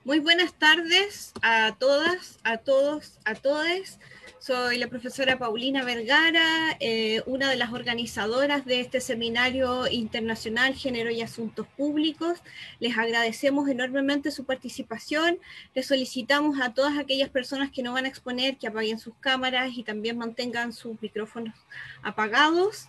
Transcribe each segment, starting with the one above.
Muy buenas tardes a todas, a todos, a todes. Soy la profesora Paulina Vergara, una de las organizadoras de este seminario internacional Género y Asuntos Públicos. Les agradecemos enormemente su participación. Les solicitamos a todas aquellas personas que no van a exponer que apaguen sus cámaras y también mantengan sus micrófonos apagados.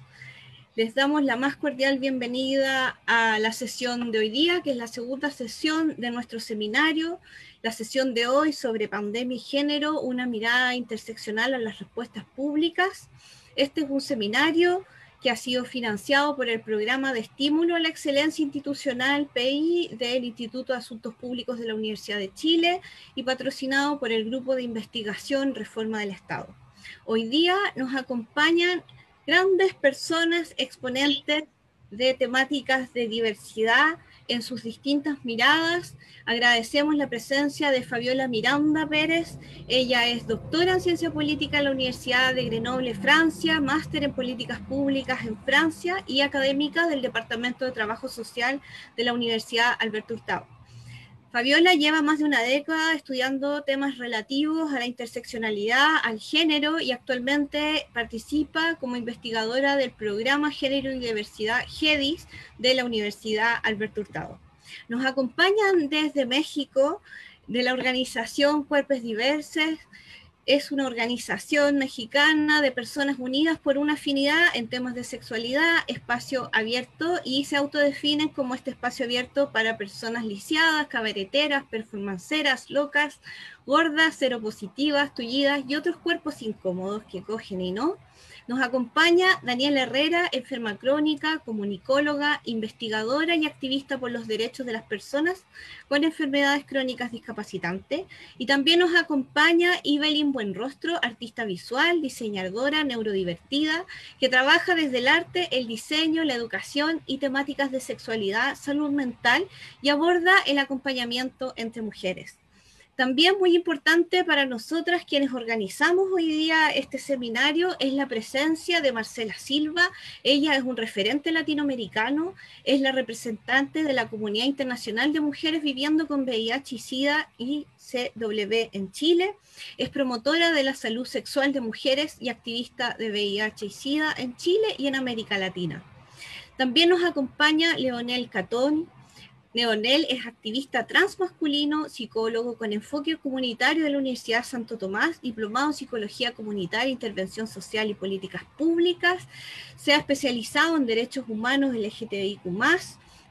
Les damos la más cordial bienvenida a la sesión de hoy día, que es la segunda sesión de nuestro seminario. La sesión de hoy sobre pandemia y género, una mirada interseccional a las respuestas públicas. Este es un seminario que ha sido financiado por el Programa de Estímulo a la Excelencia Institucional, PI, del Instituto de Asuntos Públicos de la Universidad de Chile y patrocinado por el Grupo de Investigación Reforma del Estado. Hoy día nos acompañan grandes personas exponentes de temáticas de diversidad en sus distintas miradas. Agradecemos la presencia de Fabiola Miranda Pérez. Ella es doctora en Ciencia Política en la Universidad de Grenoble, Francia, máster en Políticas Públicas en Francia y académica del Departamento de Trabajo Social de la Universidad Alberto Hurtado. Fabiola lleva más de una década estudiando temas relativos a la interseccionalidad, al género, y actualmente participa como investigadora del programa Género y Diversidad GEDIS de la Universidad Alberto Hurtado. Nos acompañan desde México de la organización Cuerpos Diversos. Es una organización mexicana de personas unidas por una afinidad en temas de sexualidad, espacio abierto, y se autodefinen como este espacio abierto para personas lisiadas, cabareteras, performanceras, locas, gordas, seropositivas, tullidas y otros cuerpos incómodos que cogen y no. Nos acompaña Daniela Herrera, enferma crónica, comunicóloga, investigadora y activista por los derechos de las personas con enfermedades crónicas discapacitantes. Y también nos acompaña Ibelín Buenrostro, artista visual, diseñadora, neurodivertida, que trabaja desde el arte, el diseño, la educación y temáticas de sexualidad, salud mental y aborda el acompañamiento entre mujeres. También muy importante para nosotras quienes organizamos hoy día este seminario es la presencia de Marcela Silva. Ella es un referente latinoamericano, es la representante de la Comunidad Internacional de Mujeres Viviendo con VIH y SIDA y CW en Chile, es promotora de la salud sexual de mujeres y activista de VIH y SIDA en Chile y en América Latina. También nos acompaña Leonel Catón. Leonel es activista transmasculino, psicólogo con enfoque comunitario de la Universidad Santo Tomás, diplomado en Psicología Comunitaria, Intervención Social y Políticas Públicas. Se ha especializado en derechos humanos LGTBIQ+,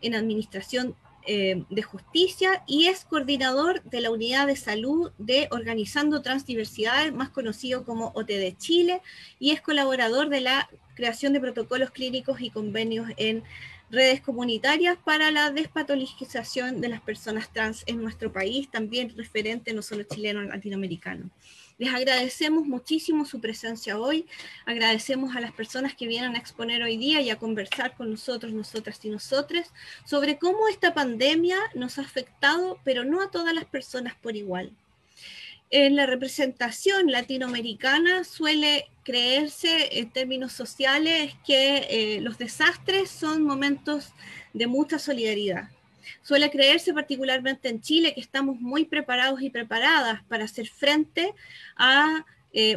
en administración de justicia, y es coordinador de la unidad de salud de Organizando Transdiversidades, más conocido como OTD Chile, y es colaborador de la creación de protocolos clínicos y convenios en redes comunitarias para la despatologización de las personas trans en nuestro país, también referente no solo chileno, latinoamericano. Les agradecemos muchísimo su presencia hoy, agradecemos a las personas que vienen a exponer hoy día y a conversar con nosotros, nosotras y nosotres, sobre cómo esta pandemia nos ha afectado, pero no a todas las personas por igual. En la representación latinoamericana suele creerse en términos sociales que los desastres son momentos de mucha solidaridad. Suele creerse particularmente en Chile que estamos muy preparados y preparadas para hacer frente a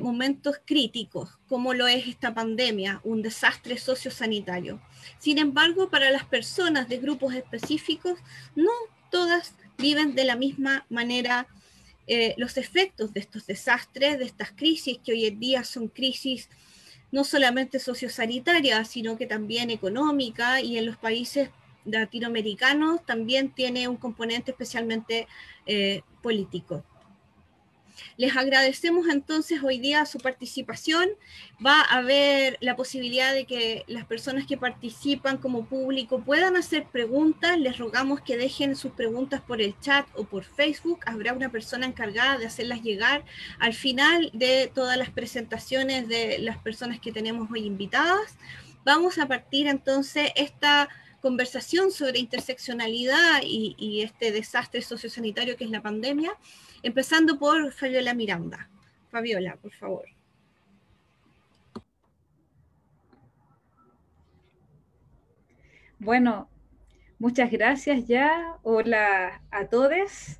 momentos críticos, como lo es esta pandemia, un desastre sociosanitario. Sin embargo, para las personas de grupos específicos, no todas viven de la misma manera los efectos de estos desastres, de estas crisis que hoy en día son crisis no solamente sociosanitarias, sino que también económicas, y en los países latinoamericanos también tiene un componente especialmente político. Les agradecemos entonces hoy día su participación. Va a haber la posibilidad de que las personas que participan como público puedan hacer preguntas. Les rogamos que dejen sus preguntas por el chat o por Facebook. Habrá una persona encargada de hacerlas llegar al final de todas las presentaciones de las personas que tenemos hoy invitadas. Vamos a partir entonces esta conversación sobre interseccionalidad y este desastre sociosanitario que es la pandemia, empezando por Fabiola Miranda. Fabiola, por favor. Bueno, muchas gracias ya. Hola a todos.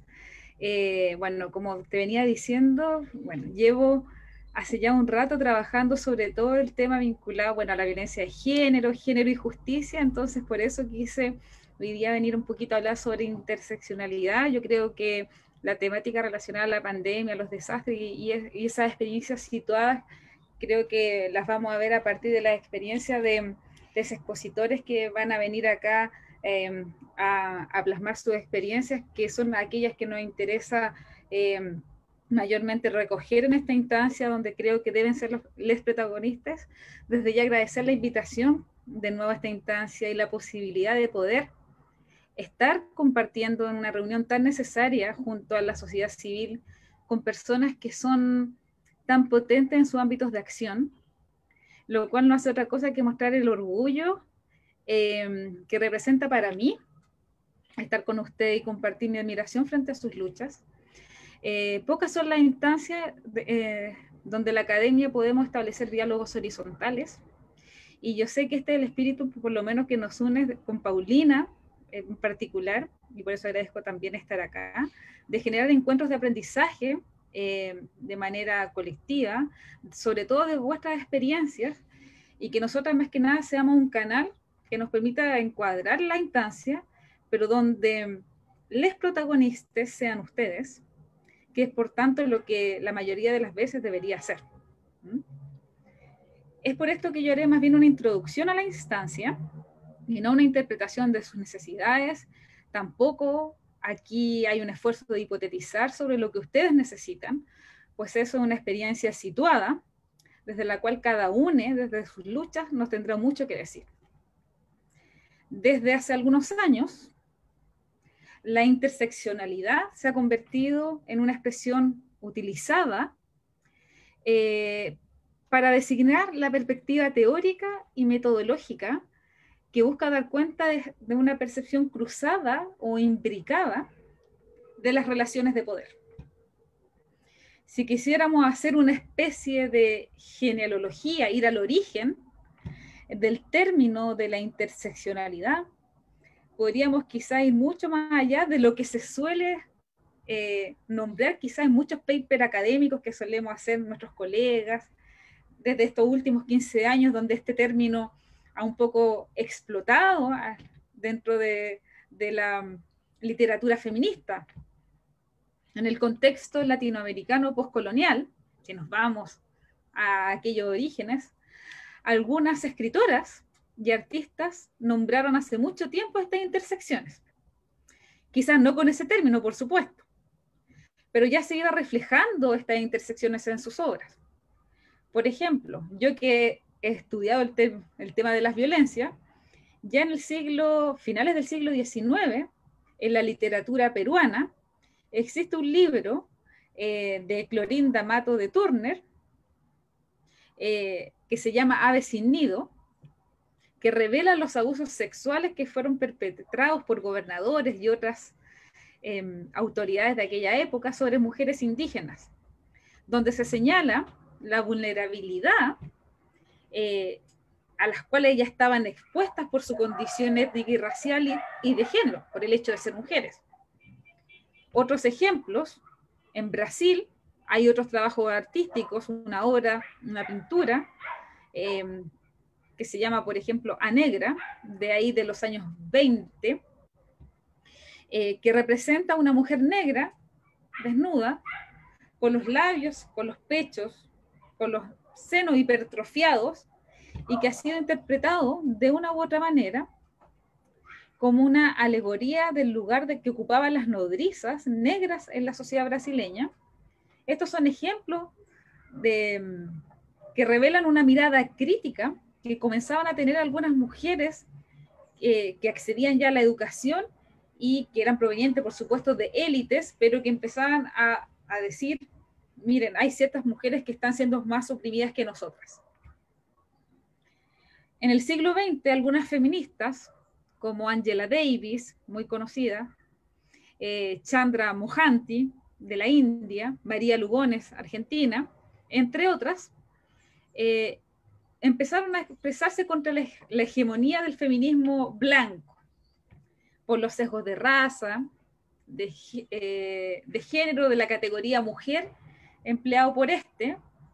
Bueno, como te venía diciendo, bueno, llevo hace ya un rato trabajando sobre todo el tema vinculado, bueno, a la violencia de género, género y justicia, entonces por eso quise hoy día venir un poquito a hablar sobre interseccionalidad. Yo creo que la temática relacionada a la pandemia, a los desastres y esas experiencias situadas, creo que las vamos a ver a partir de la experiencia de expositores que van a venir acá a plasmar sus experiencias, que son aquellas que nos interesa mayormente recoger en esta instancia, donde creo que deben ser los protagonistas. Desde ya agradecer la invitación de nuevo a esta instancia y la posibilidad de poder estar compartiendo en una reunión tan necesaria junto a la sociedad civil con personas que son tan potentes en sus ámbitos de acción, lo cual no hace otra cosa que mostrar el orgullo que representa para mí estar con usted y compartir mi admiración frente a sus luchas. Pocas son las instancias donde la academia podemos establecer diálogos horizontales, y yo sé que este es el espíritu, por lo menos, que nos une con Paulina en particular, y por eso agradezco también estar acá, de generar encuentros de aprendizaje de manera colectiva, sobre todo de vuestras experiencias, y que nosotras más que nada seamos un canal que nos permita encuadrar la instancia, pero donde les protagonistas sean ustedes, que es por tanto lo que la mayoría de las veces debería hacer. Es por esto que yo haré más bien una introducción a la instancia y no una interpretación de sus necesidades. Tampoco aquí hay un esfuerzo de hipotetizar sobre lo que ustedes necesitan, pues eso es una experiencia situada, desde la cual cada uno, desde sus luchas, nos tendrá mucho que decir. Desde hace algunos años, la interseccionalidad se ha convertido en una expresión utilizada para designar la perspectiva teórica y metodológica que busca dar cuenta de una percepción cruzada o imbricada de las relaciones de poder. Si quisiéramos hacer una especie de genealogía, ir al origen del término de la interseccionalidad, podríamos quizá ir mucho más allá de lo que se suele nombrar quizá en muchos papers académicos que solemos hacer nuestros colegas desde estos últimos 15 años, donde este término ha un poco explotado dentro de la literatura feminista. En el contexto latinoamericano postcolonial, si nos vamos a aquellos orígenes, algunas escritoras y artistas nombraron hace mucho tiempo estas intersecciones. Quizás no con ese término, por supuesto, pero ya se iba reflejando estas intersecciones en sus obras. Por ejemplo, yo que he estudiado el tema de las violencias, ya en finales del siglo XIX, en la literatura peruana, existe un libro de Clorinda Mato de Turner, que se llama Ave sin nido, que revela los abusos sexuales que fueron perpetrados por gobernadores y otras autoridades de aquella época sobre mujeres indígenas, donde se señala la vulnerabilidad a las cuales ellas estaban expuestas por su condición étnica y racial y de género, por el hecho de ser mujeres. Otros ejemplos, en Brasil hay otros trabajos artísticos, una obra, una pintura, que se llama, por ejemplo, A Negra, de ahí de los años 20, que representa a una mujer negra, desnuda, con los labios, con los pechos, con los senos hipertrofiados, y que ha sido interpretado de una u otra manera como una alegoría del lugar que ocupaban las nodrizas negras en la sociedad brasileña. Estos son ejemplos que revelan una mirada crítica que comenzaban a tener algunas mujeres que accedían ya a la educación y que eran provenientes, por supuesto, de élites, pero que empezaban a decir, miren, hay ciertas mujeres que están siendo más oprimidas que nosotras. En el siglo XX, algunas feministas, como Angela Davis, muy conocida, Chandra Mohanty, de la India, María Lugones, Argentina, entre otras, empezaron a expresarse contra la hegemonía del feminismo blanco, por los sesgos de raza, de género de la categoría mujer empleado por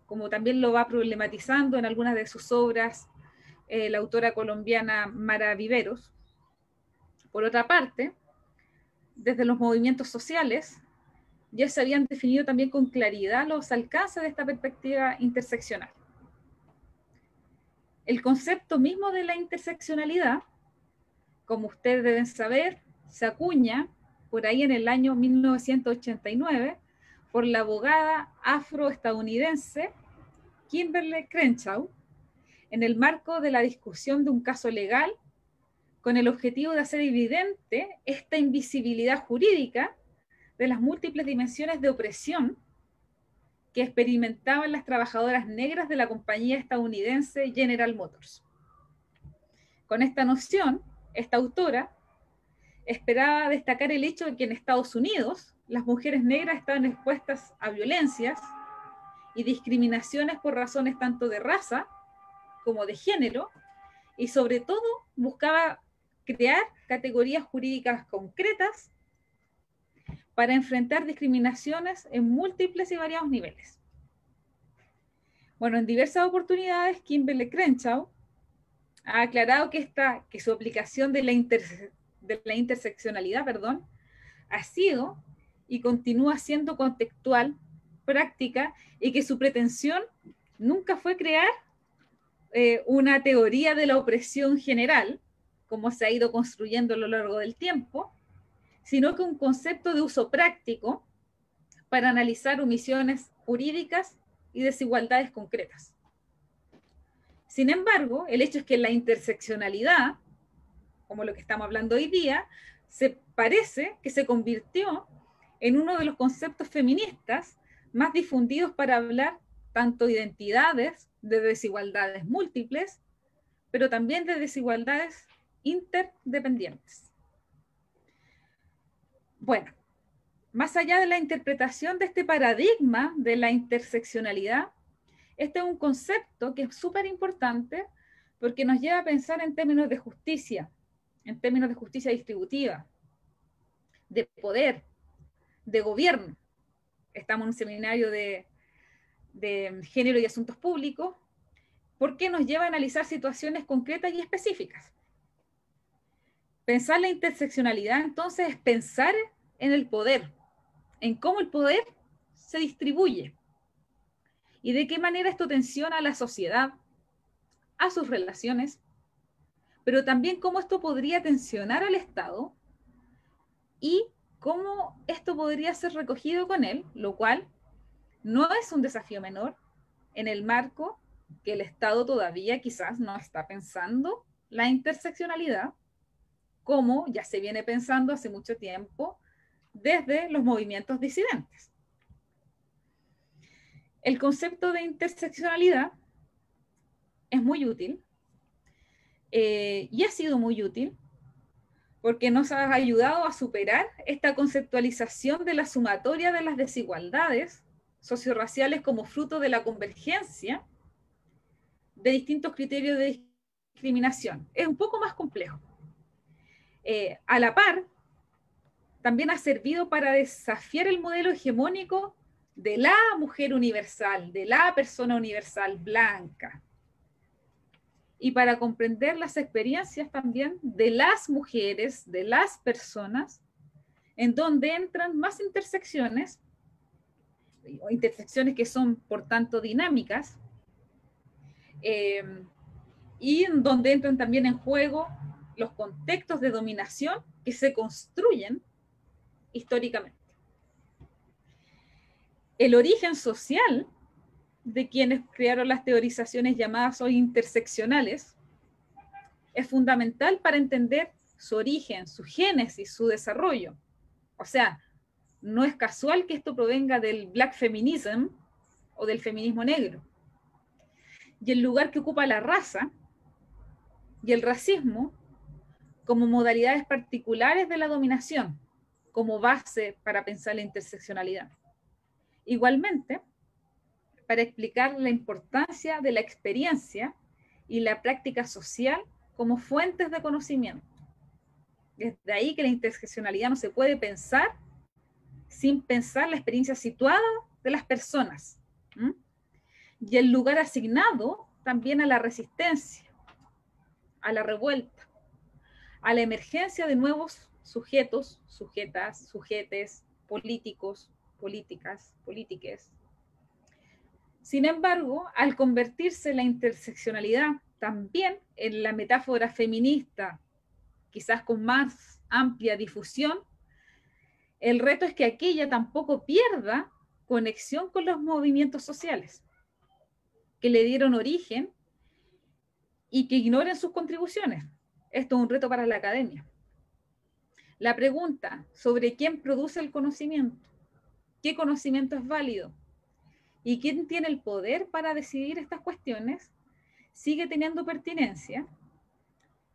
como también lo va problematizando en algunas de sus obras la autora colombiana Mara Viveros. Por otra parte, desde los movimientos sociales ya se habían definido también con claridad los alcances de esta perspectiva interseccional. El concepto mismo de la interseccionalidad, como ustedes deben saber, se acuña por ahí en el año 1989 por la abogada afroestadounidense Kimberlé Crenshaw en el marco de la discusión de un caso legal con el objetivo de hacer evidente esta invisibilidad jurídica de las múltiples dimensiones de opresión que experimentaban las trabajadoras negras de la compañía estadounidense General Motors. Con esta noción, esta autora esperaba destacar el hecho de que en Estados Unidos las mujeres negras estaban expuestas a violencias y discriminaciones por razones tanto de raza como de género, y sobre todo buscaba crear categorías jurídicas concretas para enfrentar discriminaciones en múltiples y variados niveles. Bueno, en diversas oportunidades, Kimberlé Crenshaw ha aclarado que su aplicación de la interseccionalidad, ha sido y continúa siendo contextual, práctica, y que su pretensión nunca fue crear una teoría de la opresión general, como se ha ido construyendo a lo largo del tiempo, sino que un concepto de uso práctico para analizar omisiones jurídicas y desigualdades concretas. Sin embargo, el hecho es que la interseccionalidad, como lo que estamos hablando hoy día, parece que se convirtió en uno de los conceptos feministas más difundidos para hablar tanto de identidades, de desigualdades múltiples, pero también de desigualdades interdependientes. Bueno, más allá de la interpretación de este paradigma de la interseccionalidad, este es un concepto que es súper importante porque nos lleva a pensar en términos de justicia distributiva, de poder, de gobierno. Estamos en un seminario de género y asuntos públicos, porque nos lleva a analizar situaciones concretas y específicas. Pensar la interseccionalidad, entonces, es pensar en el poder, en cómo el poder se distribuye y de qué manera esto tensiona a la sociedad, a sus relaciones, pero también cómo esto podría tensionar al Estado y cómo esto podría ser recogido con él, lo cual no es un desafío menor en el marco que el Estado todavía quizás no está pensando la interseccionalidad, como ya se viene pensando hace mucho tiempo desde los movimientos disidentes. El concepto de interseccionalidad es muy útil y ha sido muy útil porque nos ha ayudado a superar esta conceptualización de la sumatoria de las desigualdades sociorraciales como fruto de la convergencia de distintos criterios de discriminación. Es un poco más complejo. A la par, también ha servido para desafiar el modelo hegemónico de la mujer universal, de la persona universal blanca, y para comprender las experiencias también de las mujeres, de las personas, en donde entran más intersecciones, o intersecciones que son, por tanto, dinámicas, y en donde entran también en juego los contextos de dominación que se construyen históricamente. El origen social de quienes crearon las teorizaciones llamadas hoy interseccionales es fundamental para entender su origen, su génesis, su desarrollo. O sea, no es casual que esto provenga del black feminism o del feminismo negro. Y el lugar que ocupa la raza y el racismo como modalidades particulares de la dominación, como base para pensar la interseccionalidad. Igualmente, para explicar la importancia de la experiencia y la práctica social como fuentes de conocimiento. Desde ahí que la interseccionalidad no se puede pensar sin pensar la experiencia situada de las personas. ¿Mm? Y el lugar asignado también a la resistencia, a la revuelta, a la emergencia de nuevos sujetos, sujetas, sujetes, políticos, políticas, polítiques. Sin embargo, al convertirse la interseccionalidad también en la metáfora feminista, quizás con más amplia difusión, el reto es que aquella tampoco pierda conexión con los movimientos sociales que le dieron origen y que ignoren sus contribuciones. Esto es un reto para la academia. La pregunta sobre quién produce el conocimiento, qué conocimiento es válido y quién tiene el poder para decidir estas cuestiones, sigue teniendo pertinencia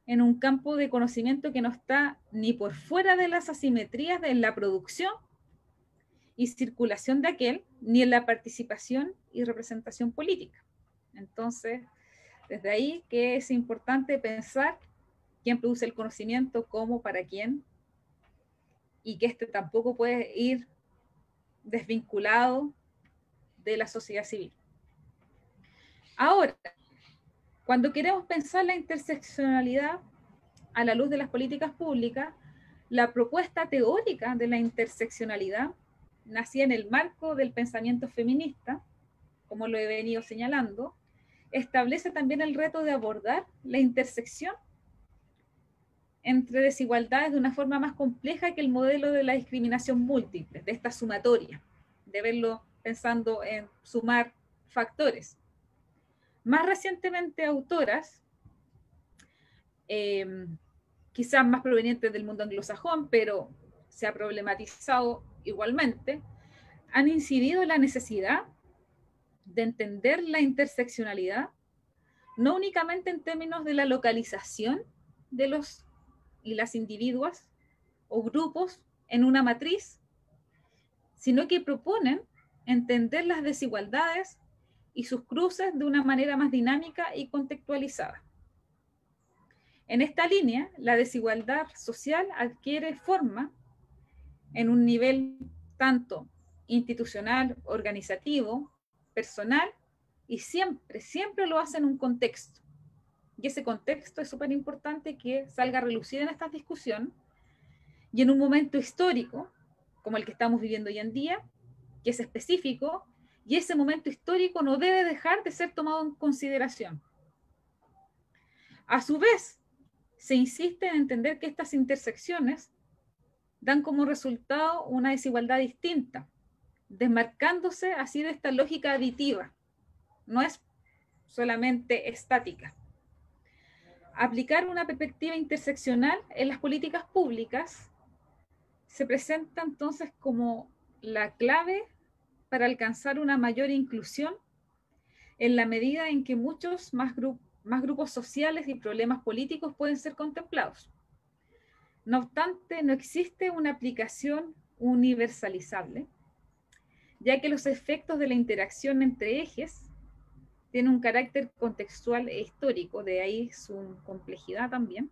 en un campo de conocimiento que no está ni por fuera de las asimetrías en la producción y circulación de aquel, ni en la participación y representación política. Entonces, desde ahí que es importante pensar quién produce el conocimiento, cómo, para quién, y que este tampoco puede ir desvinculado de la sociedad civil. Ahora, cuando queremos pensar la interseccionalidad a la luz de las políticas públicas, la propuesta teórica de la interseccionalidad nacía en el marco del pensamiento feminista, como lo he venido señalando, establece también el reto de abordar la intersección entre desigualdades de una forma más compleja que el modelo de la discriminación múltiple, de esta sumatoria, de verlo pensando en sumar factores. Más recientemente, autoras, quizás más provenientes del mundo anglosajón, pero se ha problematizado igualmente, han incidido en la necesidad de entender la interseccionalidad, no únicamente en términos de la localización de los y las individuas o grupos en una matriz, sino que proponen entender las desigualdades y sus cruces de una manera más dinámica y contextualizada. En esta línea, la desigualdad social adquiere forma en un nivel tanto institucional, organizativo, personal, y siempre lo hace en un contexto. Y ese contexto es súper importante que salga a relucir en esta discusión y en un momento histórico, como el que estamos viviendo hoy en día, que es específico, y ese momento histórico no debe dejar de ser tomado en consideración. A su vez, se insiste en entender que estas intersecciones dan como resultado una desigualdad distinta, desmarcándose así de esta lógica aditiva. No es solamente estática. Aplicar una perspectiva interseccional en las políticas públicas se presenta entonces como la clave para alcanzar una mayor inclusión en la medida en que muchos más grupos sociales y problemas políticos pueden ser contemplados. No obstante, no existe una aplicación universalizable, ya que los efectos de la interacción entre ejes tienen un carácter contextual e histórico, de ahí su complejidad también.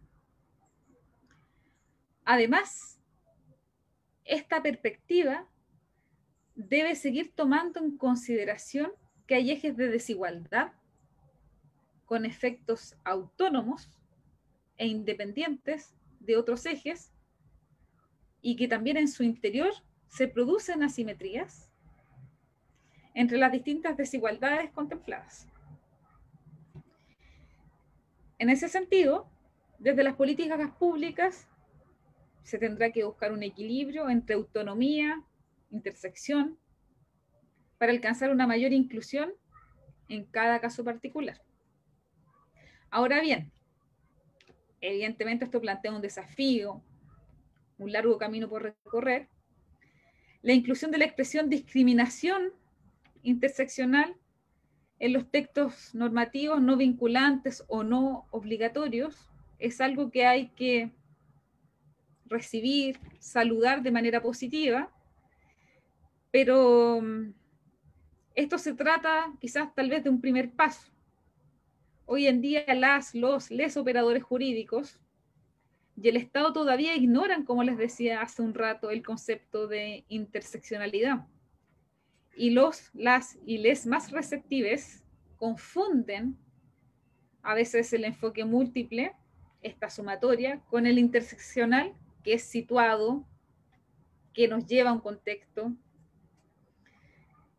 Además, esta perspectiva debe seguir tomando en consideración que hay ejes de desigualdad con efectos autónomos e independientes de otros ejes y que también en su interior se producen asimetrías entre las distintas desigualdades contempladas. En ese sentido, desde las políticas públicas se tendrá que buscar un equilibrio entre autonomía, intersección, para alcanzar una mayor inclusión en cada caso particular. Ahora bien, evidentemente esto plantea un desafío, un largo camino por recorrer. La inclusión de la expresión discriminación interseccional en los textos normativos no vinculantes o no obligatorios es algo que hay que recibir, saludar de manera positiva, pero esto se trata quizás tal vez de un primer paso. Hoy en día les operadores jurídicos y el Estado todavía ignoran, como les decía hace un rato, el concepto de interseccionalidad. Y las y les más receptives confunden a veces el enfoque múltiple, esta sumatoria, con el interseccional, que es situado, que nos lleva a un contexto.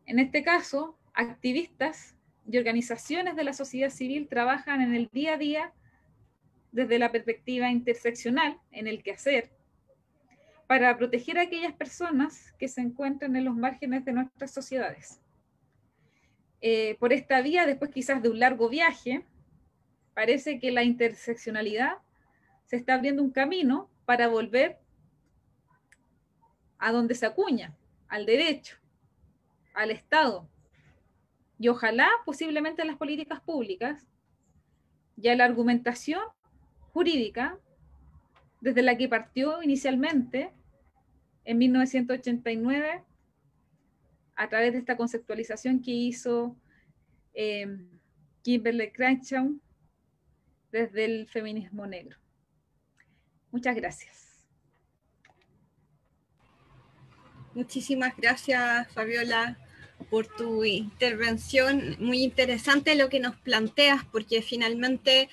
En este caso, activistas y organizaciones de la sociedad civil trabajan en el día a día desde la perspectiva interseccional, en el quehacer, para proteger a aquellas personas que se encuentran en los márgenes de nuestras sociedades. Por esta vía, después quizás de un largo viaje, parece que la interseccionalidad se está abriendo un camino para volver a donde se acuña, al derecho, al Estado, y ojalá posiblemente a las políticas públicas y a la argumentación jurídica desde la que partió inicialmente en 1989 a través de esta conceptualización que hizo Kimberlé Crenshaw desde el feminismo negro. Muchas gracias. Muchísimas gracias, Fabiola, por tu intervención. Muy interesante lo que nos planteas, porque finalmente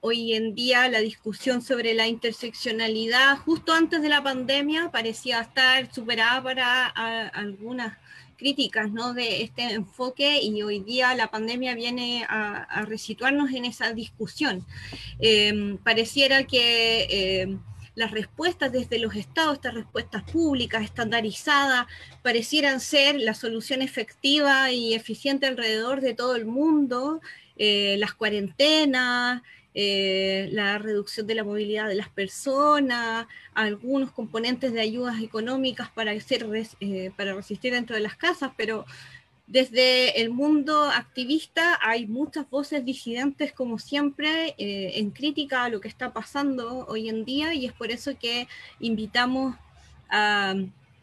hoy en día la discusión sobre la interseccionalidad, justo antes de la pandemia, parecía estar superada para algunas críticas, ¿no?, de este enfoque, y hoy día la pandemia viene a resituarnos en esa discusión. Pareciera que las respuestas desde los estados, estas respuestas públicas, estandarizadas, parecieran ser la solución efectiva y eficiente alrededor de todo el mundo. Las cuarentenas, la reducción de la movilidad de las personas, algunos componentes de ayudas económicas para resistir dentro de las casas, pero desde el mundo activista hay muchas voces disidentes, como siempre, en crítica a lo que está pasando hoy en día, y es por eso que invitamos a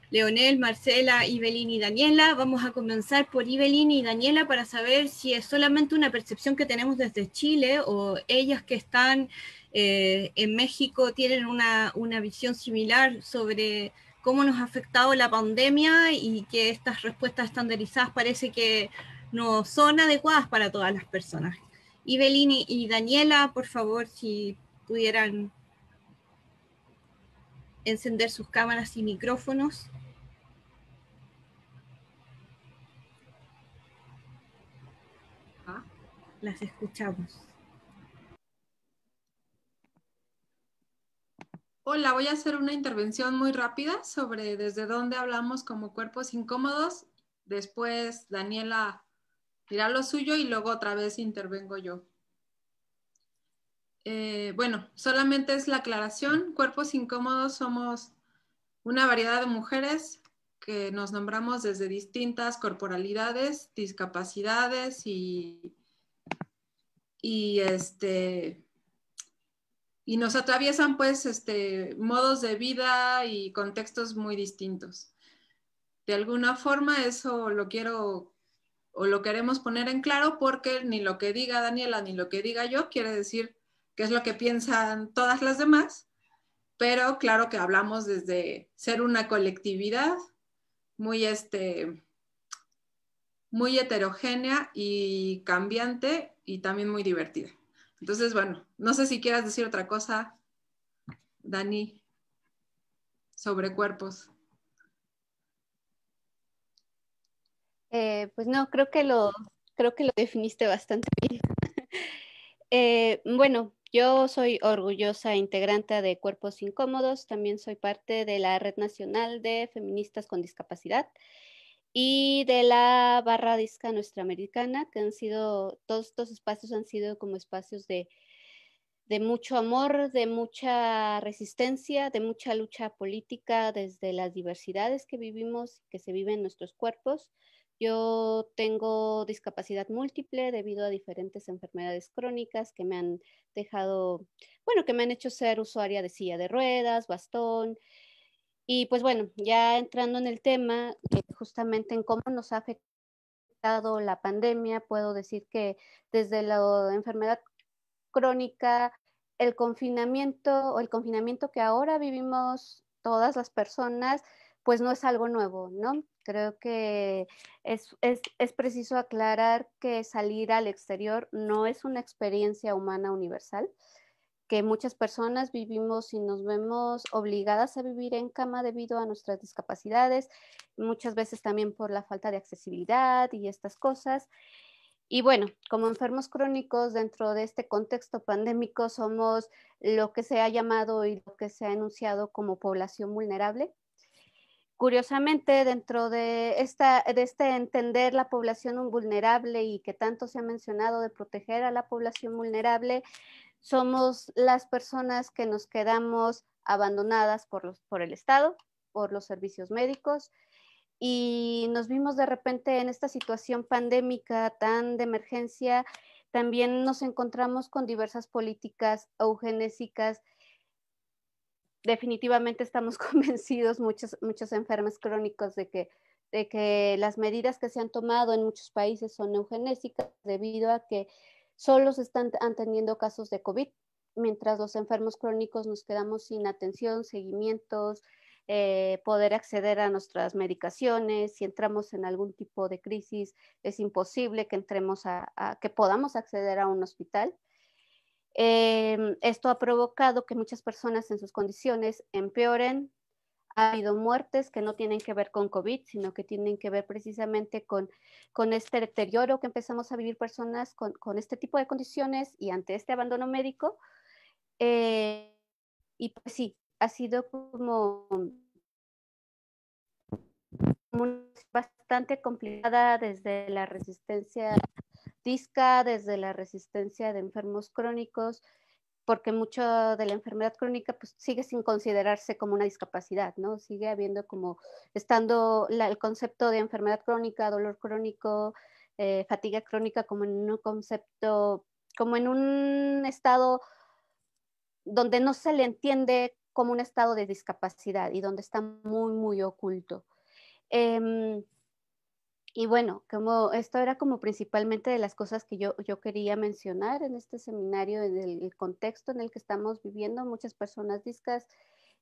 Leonel, Marcela, Ibelín y Daniela. Vamos a comenzar por Ibelín y Daniela para saber si es solamente una percepción que tenemos desde Chile o ellas que están en México tienen una visión similar sobre cómo nos ha afectado la pandemia y que estas respuestas estandarizadas parece que no son adecuadas para todas las personas. Ibelín y Daniela, por favor, si pudieran encender sus cámaras y micrófonos. Las escuchamos. Hola, voy a hacer una intervención muy rápida sobre desde dónde hablamos como cuerpos incómodos. Después Daniela dirá lo suyo y luego otra vez intervengo yo. Bueno, solamente es la aclaración. Cuerpos incómodos somos una variedad de mujeres que nos nombramos desde distintas corporalidades, discapacidades y nos atraviesan pues modos de vida y contextos muy distintos. De alguna forma eso lo quiero o lo queremos poner en claro, porque ni lo que diga Daniela ni lo que diga yo quiere decir qué es lo que piensan todas las demás, pero claro que hablamos desde ser una colectividad muy, muy heterogénea y cambiante y también muy divertida. Entonces, bueno, no sé si quieras decir otra cosa, Dani, sobre cuerpos. Pues no, creo que lo definiste bastante bien. Bueno, yo soy orgullosa integrante de Cuerpos Incómodos, también soy parte de la Red Nacional de Feministas con Discapacidad y de la Barra Disca Nuestra Americana, que han sido, todos estos espacios han sido como espacios de mucho amor, de mucha resistencia, de mucha lucha política desde las diversidades que vivimos, que se viven en nuestros cuerpos. Yo tengo discapacidad múltiple debido a diferentes enfermedades crónicas que me han dejado, bueno, que me han hecho ser usuaria de silla de ruedas, bastón. Y pues bueno, ya entrando en el tema, justamente en cómo nos ha afectado la pandemia, puedo decir que desde la enfermedad crónica, el confinamiento o el confinamiento que ahora vivimos todas las personas, pues no es algo nuevo, ¿no? Creo que es preciso aclarar que salir al exterior no es una experiencia humana universal, que muchas personas vivimos y nos vemos obligadas a vivir en cama debido a nuestras discapacidades, muchas veces también por la falta de accesibilidad y estas cosas. Y bueno, como enfermos crónicos dentro de este contexto pandémico somos lo que se ha llamado y lo que se ha enunciado como población vulnerable. Curiosamente, dentro de este entender la población vulnerable y que tanto se ha mencionado de proteger a la población vulnerable, somos las personas que nos quedamos abandonadas por el Estado, por los servicios médicos, y nos vimos de repente en esta situación pandémica tan de emergencia. También nos encontramos con diversas políticas eugenésicas. Definitivamente estamos convencidos muchos enfermos crónicos de que las medidas que se han tomado en muchos países son eugenésicas debido a que solo se están teniendo casos de COVID, mientras los enfermos crónicos nos quedamos sin atención, seguimientos, poder acceder a nuestras medicaciones. Si entramos en algún tipo de crisis, es imposible que entremos que podamos acceder a un hospital. Esto ha provocado que muchas personas en sus condiciones empeoren. Ha habido muertes que no tienen que ver con COVID, sino que tienen que ver precisamente con este deterioro que empezamos a vivir personas con este tipo de condiciones y ante este abandono médico. Y pues sí, ha sido como bastante complicada desde la resistencia DISCA, desde la resistencia de enfermos crónicos, porque mucho de la enfermedad crónica pues sigue sin considerarse como una discapacidad, ¿no? Sigue habiendo como, estando el concepto de enfermedad crónica, dolor crónico, fatiga crónica como en un concepto, como en un estado donde no se le entiende como un estado de discapacidad y donde está muy, muy oculto. Y bueno, como esto era como principalmente de las cosas que yo quería mencionar en este seminario, en el contexto en el que estamos viviendo, muchas personas discas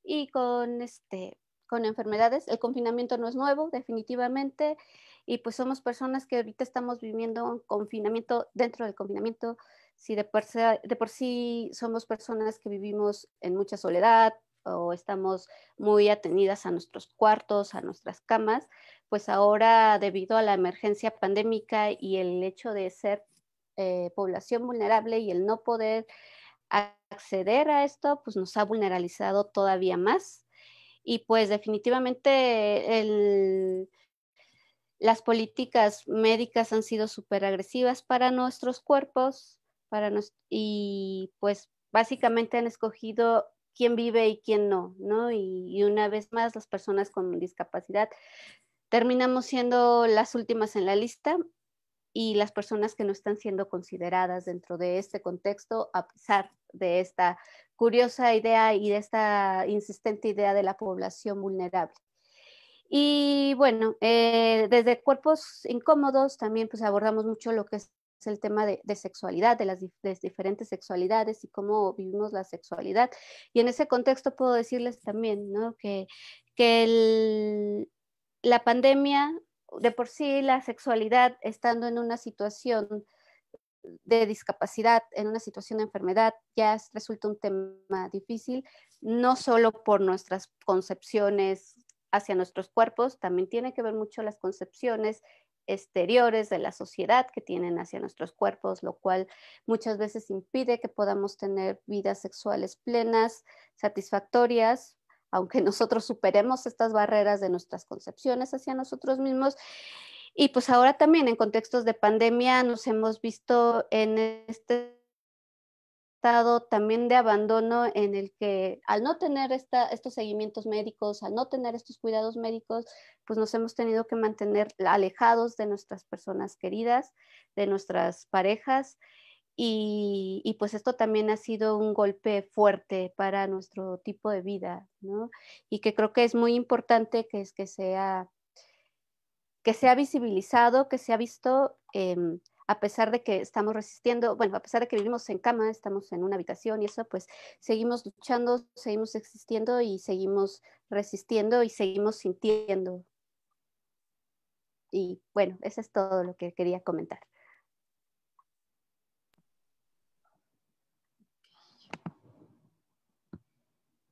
y con enfermedades. El confinamiento no es nuevo, definitivamente, y pues somos personas que ahorita estamos viviendo un confinamiento dentro del confinamiento. Si de por sí somos personas que vivimos en mucha soledad o estamos muy atenidas a nuestros cuartos, a nuestras camas, pues ahora debido a la emergencia pandémica y el hecho de ser población vulnerable y el no poder acceder a esto, pues nos ha vulneralizado todavía más. Y pues definitivamente las políticas médicas han sido súper agresivas para nuestros cuerpos, y pues básicamente han escogido quién vive y quién no, ¿no? Y una vez más, las personas con discapacidad terminamos siendo las últimas en la lista y las personas que no están siendo consideradas dentro de este contexto, a pesar de esta curiosa idea y de esta insistente idea de la población vulnerable. Y bueno, desde Cuerpos Incómodos también pues abordamos mucho lo que es el tema de sexualidad, de las diferentes sexualidades y cómo vivimos la sexualidad. Y en ese contexto puedo decirles también, ¿no? que la pandemia, de por sí la sexualidad estando en una situación de discapacidad, en una situación de enfermedad, ya resulta un tema difícil, no solo por nuestras concepciones hacia nuestros cuerpos, también tiene que ver mucho las concepciones exteriores de la sociedad que tienen hacia nuestros cuerpos, lo cual muchas veces impide que podamos tener vidas sexuales plenas, satisfactorias, aunque nosotros superemos estas barreras de nuestras concepciones hacia nosotros mismos. Y pues ahora también en contextos de pandemia nos hemos visto en este estado también de abandono en el que al no tener estos seguimientos médicos, al no tener estos cuidados médicos, pues nos hemos tenido que mantener alejados de nuestras personas queridas, de nuestras parejas. Y pues esto también ha sido un golpe fuerte para nuestro tipo de vida, ¿no? Y que creo que es muy importante que sea visibilizado, que se ha visto a pesar de que estamos resistiendo, bueno, a pesar de que vivimos en cama, estamos en una habitación y eso, pues seguimos luchando, seguimos existiendo y seguimos resistiendo y seguimos sintiendo. Y bueno, eso es todo lo que quería comentar.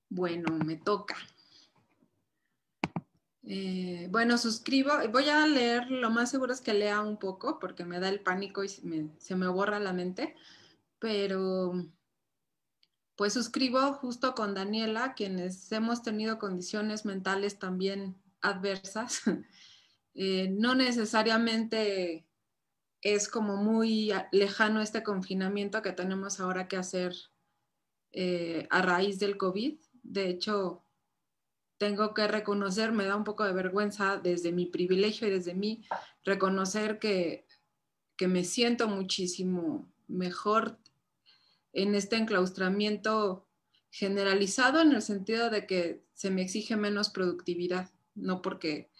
Bueno, me toca. Bueno, suscribo. Voy a leer, lo más seguro es que lea un poco porque me da el pánico y se me borra la mente. Pero pues suscribo justo con Daniela, quienes hemos tenido condiciones mentales también adversas. No necesariamente es como muy lejano este confinamiento que tenemos ahora que hacer a raíz del COVID. De hecho, tengo que reconocer, me da un poco de vergüenza desde mi privilegio y desde mí, reconocer que me siento muchísimo mejor en este enclaustramiento generalizado, en el sentido de que se me exige menos productividad, no porque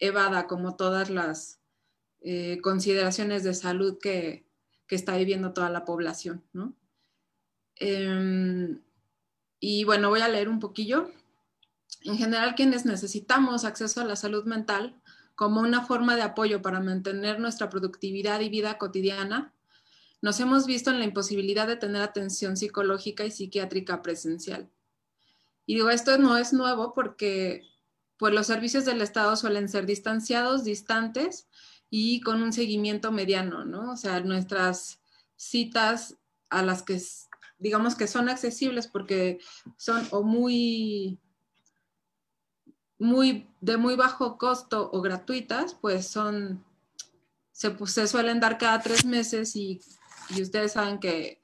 evada como todas las consideraciones de salud que está viviendo toda la población, ¿no? Y bueno, voy a leer un poquillo. En general, quienes necesitamos acceso a la salud mental como una forma de apoyo para mantener nuestra productividad y vida cotidiana, nos hemos visto en la imposibilidad de tener atención psicológica y psiquiátrica presencial. Y digo, esto no es nuevo porque pues, los servicios del Estado suelen ser distanciados, distantes y con un seguimiento mediano, ¿no? O sea, nuestras citas a las que digamos que son accesibles porque son o de muy bajo costo o gratuitas, pues se suelen dar cada 3 meses y ustedes saben que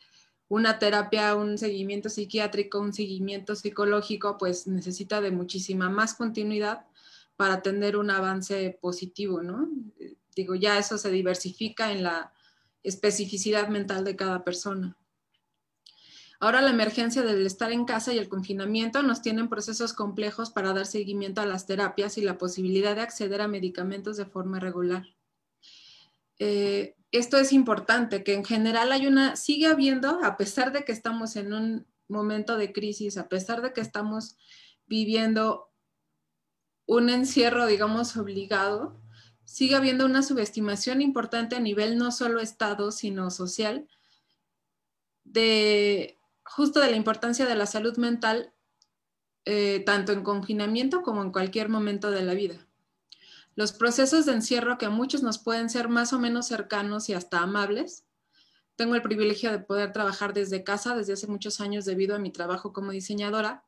una terapia, un seguimiento psiquiátrico, un seguimiento psicológico, pues necesita de muchísima más continuidad para tener un avance positivo, ¿no? Digo, ya eso se diversifica en la especificidad mental de cada persona. Ahora la emergencia del estar en casa y el confinamiento nos tienen procesos complejos para dar seguimiento a las terapias y la posibilidad de acceder a medicamentos de forma regular. Esto es importante, que en general sigue habiendo, a pesar de que estamos en un momento de crisis, a pesar de que estamos viviendo un encierro, digamos, obligado, sigue habiendo una subestimación importante a nivel no solo Estado, sino social, justo de la importancia de la salud mental, tanto en confinamiento como en cualquier momento de la vida. Los procesos de encierro que a muchos nos pueden ser más o menos cercanos y hasta amables. Tengo el privilegio de poder trabajar desde casa desde hace muchos años debido a mi trabajo como diseñadora.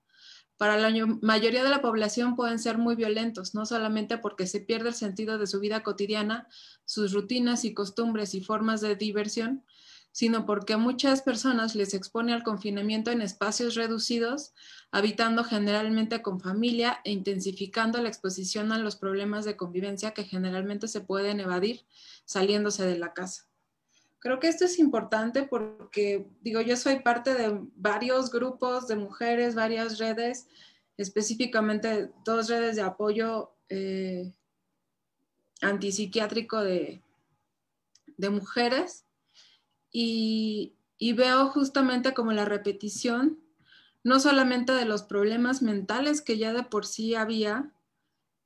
Para la mayoría de la población pueden ser muy violentos, no solamente porque se pierde el sentido de su vida cotidiana, sus rutinas y costumbres y formas de diversión, sino porque a muchas personas les expone al confinamiento en espacios reducidos, habitando generalmente con familia e intensificando la exposición a los problemas de convivencia que generalmente se pueden evadir saliéndose de la casa. Creo que esto es importante porque, digo, yo soy parte de varios grupos de mujeres, varias redes, específicamente 2 redes de apoyo antipsiquiátrico de mujeres, y veo justamente como la repetición, no solamente de los problemas mentales que ya de por sí había,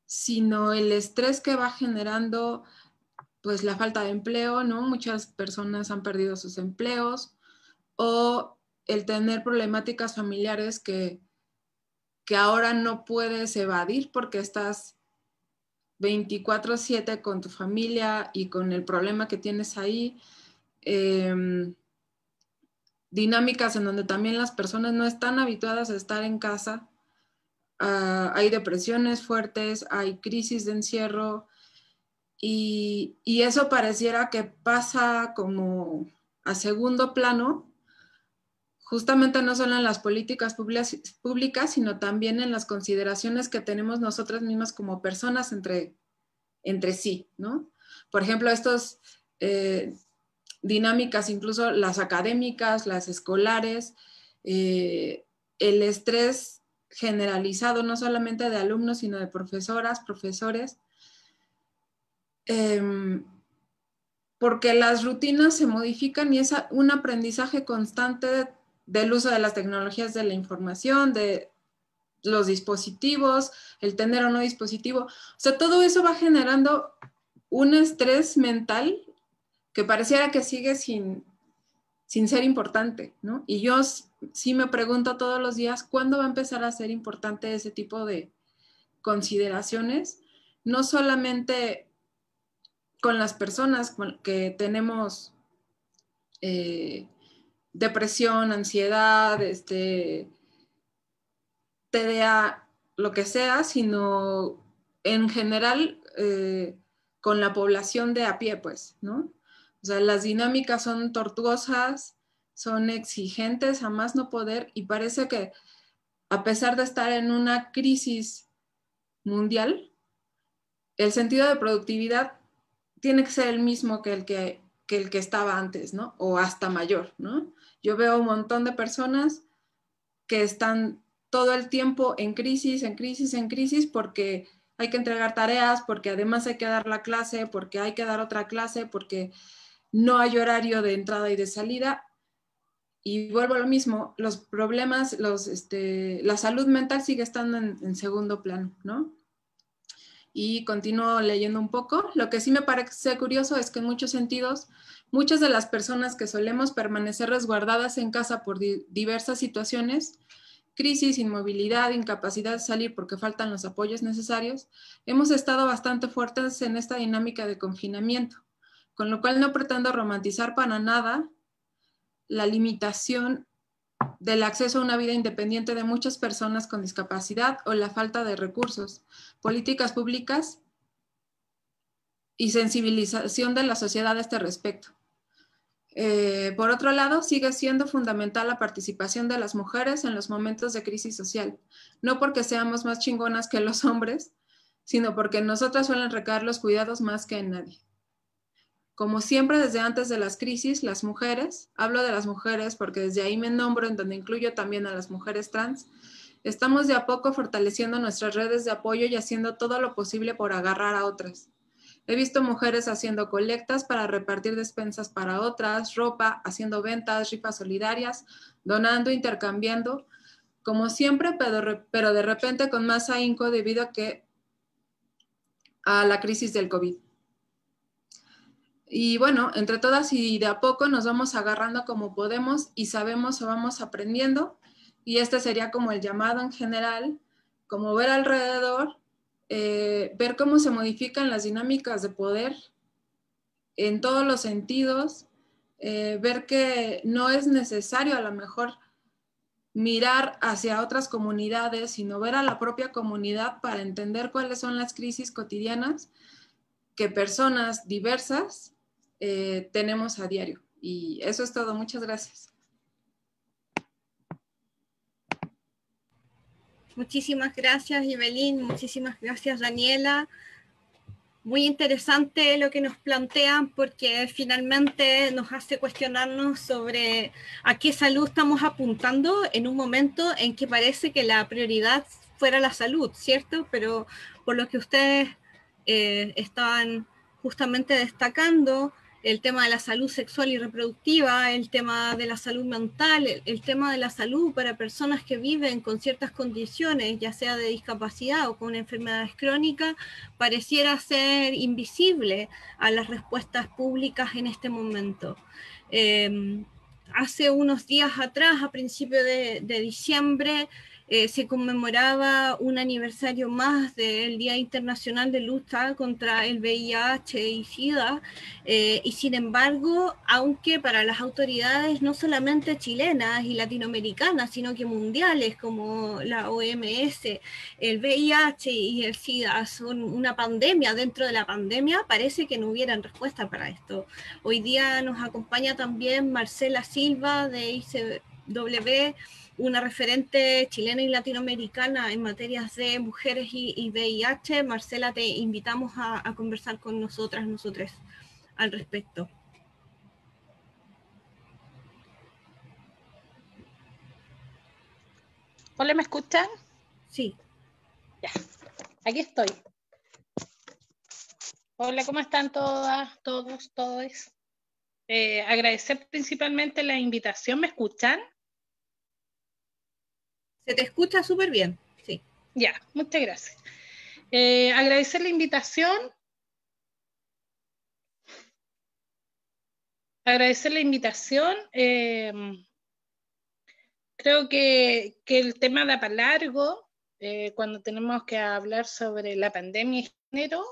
sino el estrés que va generando pues la falta de empleo, ¿no? Muchas personas han perdido sus empleos, o el tener problemáticas familiares que ahora no puedes evadir porque estás 24/7 con tu familia y con el problema que tienes ahí. Dinámicas en donde también las personas no están habituadas a estar en casa. Hay depresiones fuertes, hay crisis de encierro, y eso pareciera que pasa como a segundo plano, justamente no solo en las políticas públicas, sino también en las consideraciones que tenemos nosotras mismas como personas entre sí, ¿no? Por ejemplo, estos dinámicas, incluso las académicas, las escolares, el estrés generalizado, no solamente de alumnos, sino de profesoras, profesores, porque las rutinas se modifican y es un aprendizaje constante del uso de las tecnologías de la información, de los dispositivos, el tener o no dispositivo. O sea, todo eso va generando un estrés mental que pareciera que sigue sin ser importante, ¿no? Y yo sí me pregunto todos los días, ¿cuándo va a empezar a ser importante ese tipo de consideraciones? No solamente con las personas que tenemos depresión, ansiedad, TDA, lo que sea, sino en general con la población de a pie, pues, ¿no? O sea, las dinámicas son tortuosas, son exigentes a más no poder, y parece que a pesar de estar en una crisis mundial, el sentido de productividad tiene que ser el mismo que el que estaba antes, ¿no? O hasta mayor, ¿no? Yo veo un montón de personas que están todo el tiempo en crisis, en crisis, en crisis, porque hay que entregar tareas, porque además hay que dar la clase, porque hay que dar otra clase, porque no hay horario de entrada y de salida. Y vuelvo a lo mismo, los problemas, la salud mental sigue estando en segundo plano, ¿no? Y continúo leyendo un poco. Lo que sí me parece curioso es que en muchos sentidos, muchas de las personas que solemos permanecer resguardadas en casa por diversas situaciones, crisis, inmovilidad, incapacidad de salir porque faltan los apoyos necesarios, hemos estado bastante fuertes en esta dinámica de confinamiento, con lo cual no pretendo romantizar para nada la limitación del acceso a una vida independiente de muchas personas con discapacidad o la falta de recursos, políticas públicas y sensibilización de la sociedad a este respecto. Por otro lado, sigue siendo fundamental la participación de las mujeres en los momentos de crisis social, no porque seamos más chingonas que los hombres, sino porque en nosotras suelen recaer los cuidados más que en nadie. Como siempre, desde antes de las crisis, las mujeres, hablo de las mujeres porque desde ahí me nombro, en donde incluyo también a las mujeres trans, estamos de a poco fortaleciendo nuestras redes de apoyo y haciendo todo lo posible por agarrar a otras. He visto mujeres haciendo colectas para repartir despensas para otras, ropa, haciendo ventas, rifas solidarias, donando, intercambiando, como siempre, pero de repente con más ahínco debido a la crisis del COVID. Y bueno, entre todas y de a poco nos vamos agarrando como podemos y sabemos o vamos aprendiendo. Y este sería como el llamado en general, como ver alrededor, ver cómo se modifican las dinámicas de poder en todos los sentidos, ver que no es necesario a lo mejor mirar hacia otras comunidades, sino ver a la propia comunidad para entender cuáles son las crisis cotidianas que personas diversas tenemos a diario. Y eso es todo. Muchas gracias. Muchísimas gracias, Evelyn. Muchísimas gracias, Daniela. Muy interesante lo que nos plantean porque finalmente nos hace cuestionarnos sobre a qué salud estamos apuntando en un momento en que parece que la prioridad fuera la salud, ¿cierto? Pero por lo que ustedes estaban justamente destacando, el tema de la salud sexual y reproductiva, el tema de la salud mental, el tema de la salud para personas que viven con ciertas condiciones, ya sea de discapacidad o con enfermedades crónicas, pareciera ser invisible a las respuestas públicas en este momento. Hace unos días atrás, a principios de diciembre, se conmemoraba un aniversario más del Día Internacional de Lucha contra el VIH y SIDA, y sin embargo, aunque para las autoridades no solamente chilenas y latinoamericanas, sino que mundiales como la OMS, el VIH y el SIDA son una pandemia dentro de la pandemia, parece que no hubieran respuesta para esto. Hoy día nos acompaña también Marcela Silva de ICW, una referente chilena y latinoamericana en materias de mujeres y VIH. Marcela, te invitamos a conversar con nosotros al respecto. Hola, ¿me escuchan? Sí. Ya, aquí estoy. Hola, ¿cómo están todas, todos, todes? Agradecer principalmente la invitación. ¿Me escuchan? Se te escucha súper bien, sí. Ya, muchas gracias. Agradecer la invitación. Creo que el tema da para largo cuando tenemos que hablar sobre la pandemia y género,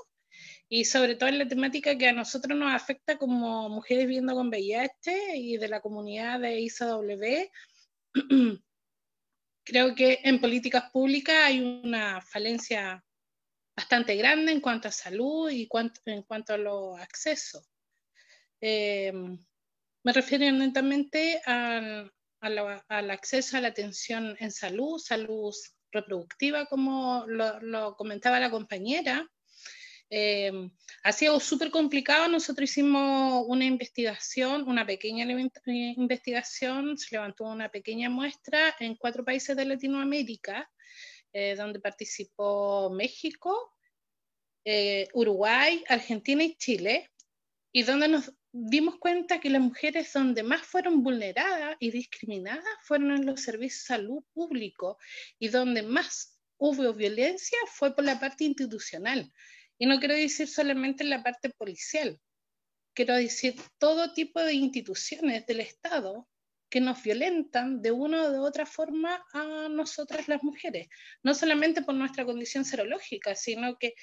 y sobre todo en la temática que a nosotros nos afecta como mujeres viviendo con VIH y de la comunidad de ISAW. Creo que en políticas públicas hay una falencia bastante grande en cuanto a salud y en cuanto a los accesos. Me refiero netamente al acceso a la atención en salud reproductiva, como lo comentaba la compañera. Ha sido súper complicado. Nosotros hicimos una investigación, una pequeña investigación, se levantó una pequeña muestra en 4 países de Latinoamérica, donde participó México, Uruguay, Argentina y Chile, y donde nos dimos cuenta que las mujeres donde más fueron vulneradas y discriminadas fueron en los servicios de salud público, y donde más hubo violencia fue por la parte institucional. Y no quiero decir solamente en la parte policial, quiero decir todo tipo de instituciones del Estado que nos violentan de una o de otra forma a nosotras las mujeres, no solamente por nuestra condición serológica, sino que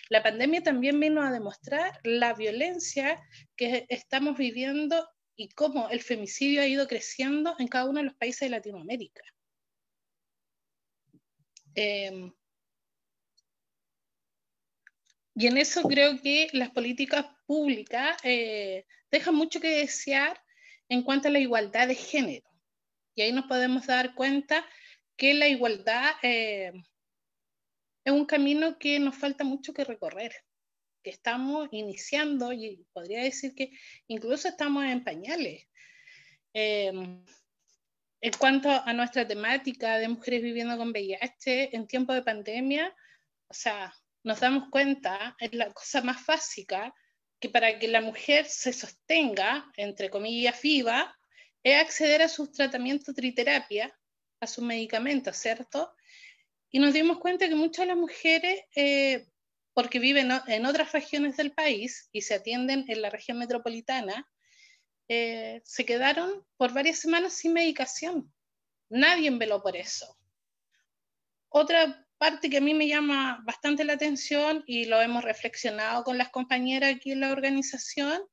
la pandemia también vino a demostrar la violencia que estamos viviendo y cómo el femicidio ha ido creciendo en cada uno de los países de Latinoamérica. Y en eso creo que las políticas públicas dejan mucho que desear en cuanto a la igualdad de género. Y ahí nos podemos dar cuenta que la igualdad es un camino que nos falta mucho que recorrer, que estamos iniciando, y podría decir que incluso estamos en pañales. En cuanto a nuestra temática de mujeres viviendo con VIH en tiempo de pandemia, o sea, nos damos cuenta, es la cosa más básica, que para que la mujer se sostenga, entre comillas, viva, es acceder a sus tratamientos, triterapia, a sus medicamentos, ¿cierto? Y nos dimos cuenta que muchas de las mujeres, porque viven en otras regiones del país y se atienden en la región metropolitana, se quedaron por varias semanas sin medicación. Nadie veló por eso. Otra parte que a mí me llama bastante la atención, y lo hemos reflexionado con las compañeras aquí en la organización,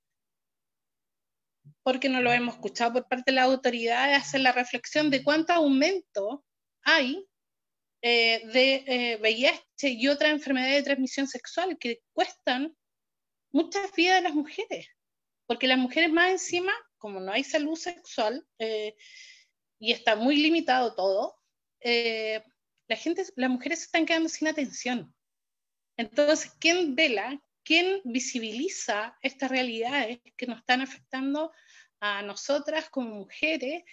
porque no lo hemos escuchado por parte de las autoridades, hacer la reflexión de cuánto aumento hay de VIH y otras enfermedades de transmisión sexual que cuestan muchas vidas de las mujeres, porque las mujeres más encima, como no hay salud sexual y está muy limitado todo, las mujeres se están quedando sin atención. Entonces, ¿quién vela? ¿Quién visibiliza estas realidades que nos están afectando a nosotras como mujeres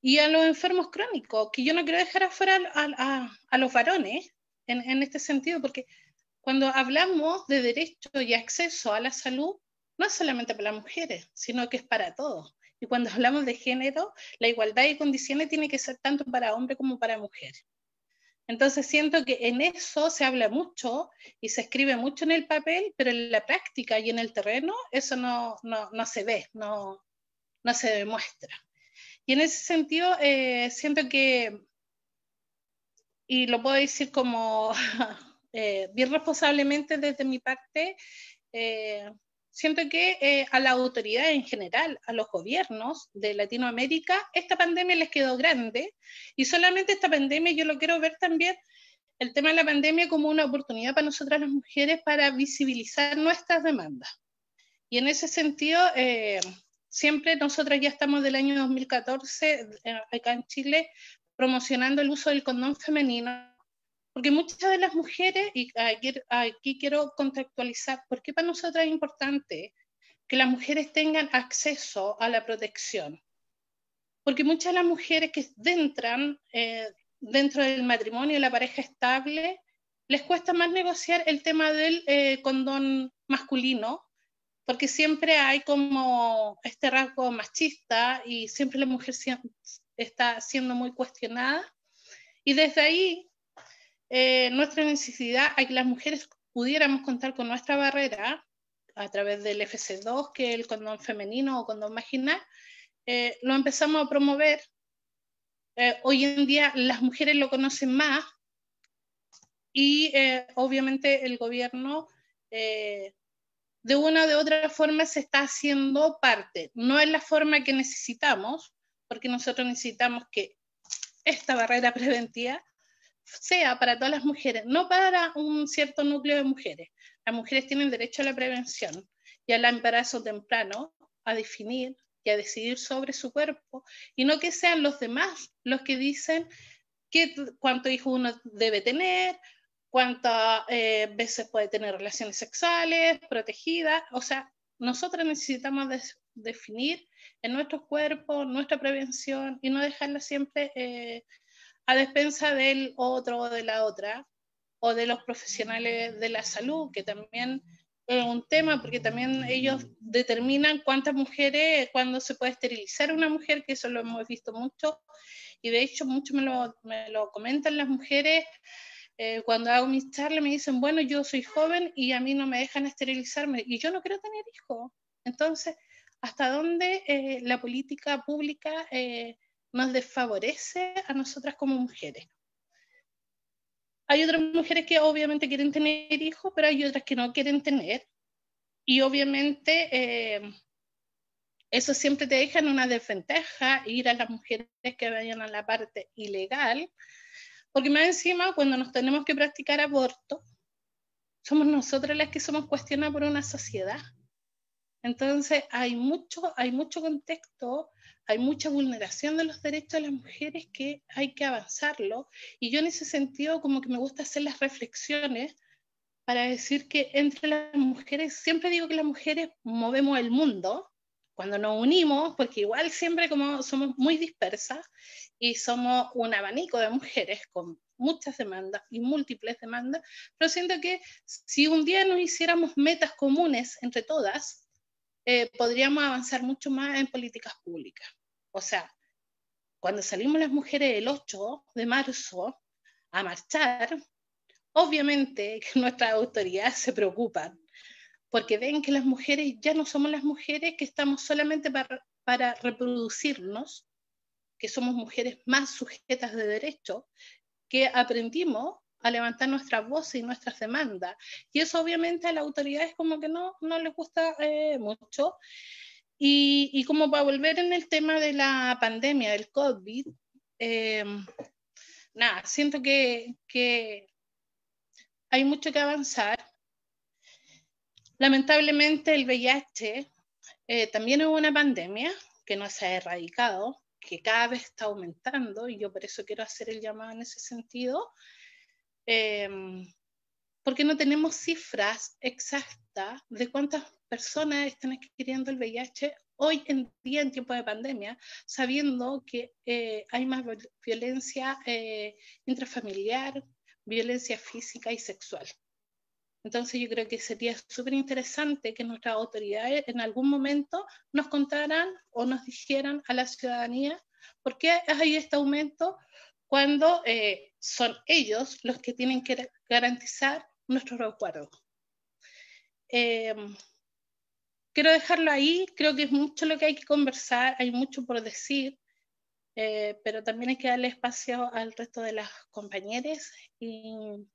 y a los enfermos crónicos? Que yo no quiero dejar afuera a los varones en este sentido, porque cuando hablamos de derecho y acceso a la salud, no es solamente para las mujeres, sino que es para todos. Y cuando hablamos de género, la igualdad de condiciones tiene que ser tanto para hombres como para mujeres. Entonces siento que en eso se habla mucho y se escribe mucho en el papel, pero en la práctica y en el terreno eso no se ve, no se demuestra. Y en ese sentido siento que, y lo puedo decir como bien responsablemente desde mi parte, siento que a la autoridad en general, a los gobiernos de Latinoamérica, esta pandemia les quedó grande, y solamente esta pandemia yo lo quiero ver también, el tema de la pandemia, como una oportunidad para nosotras las mujeres para visibilizar nuestras demandas. Y en ese sentido, siempre nosotras ya estamos del año 2014, acá en Chile, promocionando el uso del condón femenino, porque muchas de las mujeres, y aquí quiero contextualizar, ¿por qué para nosotras es importante que las mujeres tengan acceso a la protección? Porque muchas de las mujeres que entran dentro del matrimonio y la pareja estable, les cuesta más negociar el tema del condón masculino, porque siempre hay como este rasgo machista y siempre la mujer está siendo muy cuestionada. Y desde ahí, nuestra necesidad a que las mujeres pudiéramos contar con nuestra barrera a través del FC2, que es el condón femenino o condón vaginal, lo empezamos a promover. Hoy en día las mujeres lo conocen más y obviamente el gobierno de una o de otra forma se está haciendo parte. No es la forma que necesitamos, porque nosotros necesitamos que esta barrera preventiva sea para todas las mujeres, no para un cierto núcleo de mujeres. Las mujeres tienen derecho a la prevención y al embarazo temprano, a definir y a decidir sobre su cuerpo, y no que sean los demás los que dicen cuántos hijos uno debe tener, cuántas veces puede tener relaciones sexuales protegidas. O sea, nosotros necesitamos definir en nuestros cuerpos nuestra prevención y no dejarla siempre a despensa del otro o de la otra, o de los profesionales de la salud, que también es un tema, porque también ellos determinan cuántas mujeres, cuándo se puede esterilizar una mujer, que eso lo hemos visto mucho, y de hecho mucho me lo comentan las mujeres. Cuando hago mis charlas me dicen, bueno, yo soy joven y a mí no me dejan esterilizarme y yo no quiero tener hijos. Entonces, ¿hasta dónde la política pública nos desfavorece a nosotras como mujeres? Hay otras mujeres que obviamente quieren tener hijos, pero hay otras que no quieren tener. Y obviamente eso siempre te deja en una desventaja ir a las mujeres que vayan a la parte ilegal, porque más encima cuando nos tenemos que practicar aborto, somos nosotras las que somos cuestionadas por una sociedad. Entonces hay mucho contexto, hay mucha vulneración de los derechos de las mujeres que hay que avanzarlo, y yo en ese sentido como que me gusta hacer las reflexiones para decir que entre las mujeres, siempre digo que las mujeres movemos el mundo cuando nos unimos, porque igual siempre como somos muy dispersas y somos un abanico de mujeres con muchas demandas y múltiples demandas, pero siento que si un día nos hiciéramos metas comunes entre todas, podríamos avanzar mucho más en políticas públicas. O sea, cuando salimos las mujeres el 8 de marzo a marchar, obviamente que nuestras autoridades se preocupan, porque ven que las mujeres ya no somos las mujeres que estamos solamente para reproducirnos, que somos mujeres más sujetas de derecho, que aprendimos a levantar nuestras voces y nuestras demandas. Y eso obviamente a las autoridades como que no les gusta mucho. Y como para volver en el tema de la pandemia, del COVID, nada, siento que hay mucho que avanzar. Lamentablemente el VIH también es una pandemia que no se ha erradicado, que cada vez está aumentando, y yo por eso quiero hacer el llamado en ese sentido, porque no tenemos cifras exactas de cuántas personas están adquiriendo el VIH hoy en día en tiempo de pandemia, sabiendo que hay más violencia intrafamiliar, violencia física y sexual. Entonces yo creo que sería súper interesante que nuestras autoridades en algún momento nos contaran o nos dijeran a la ciudadanía por qué hay este aumento cuando son ellos los que tienen que garantizar nuestro resguardo. Quiero dejarlo ahí, creo que es mucho lo que hay que conversar, hay mucho por decir, pero también hay que darle espacio al resto de las compañeras y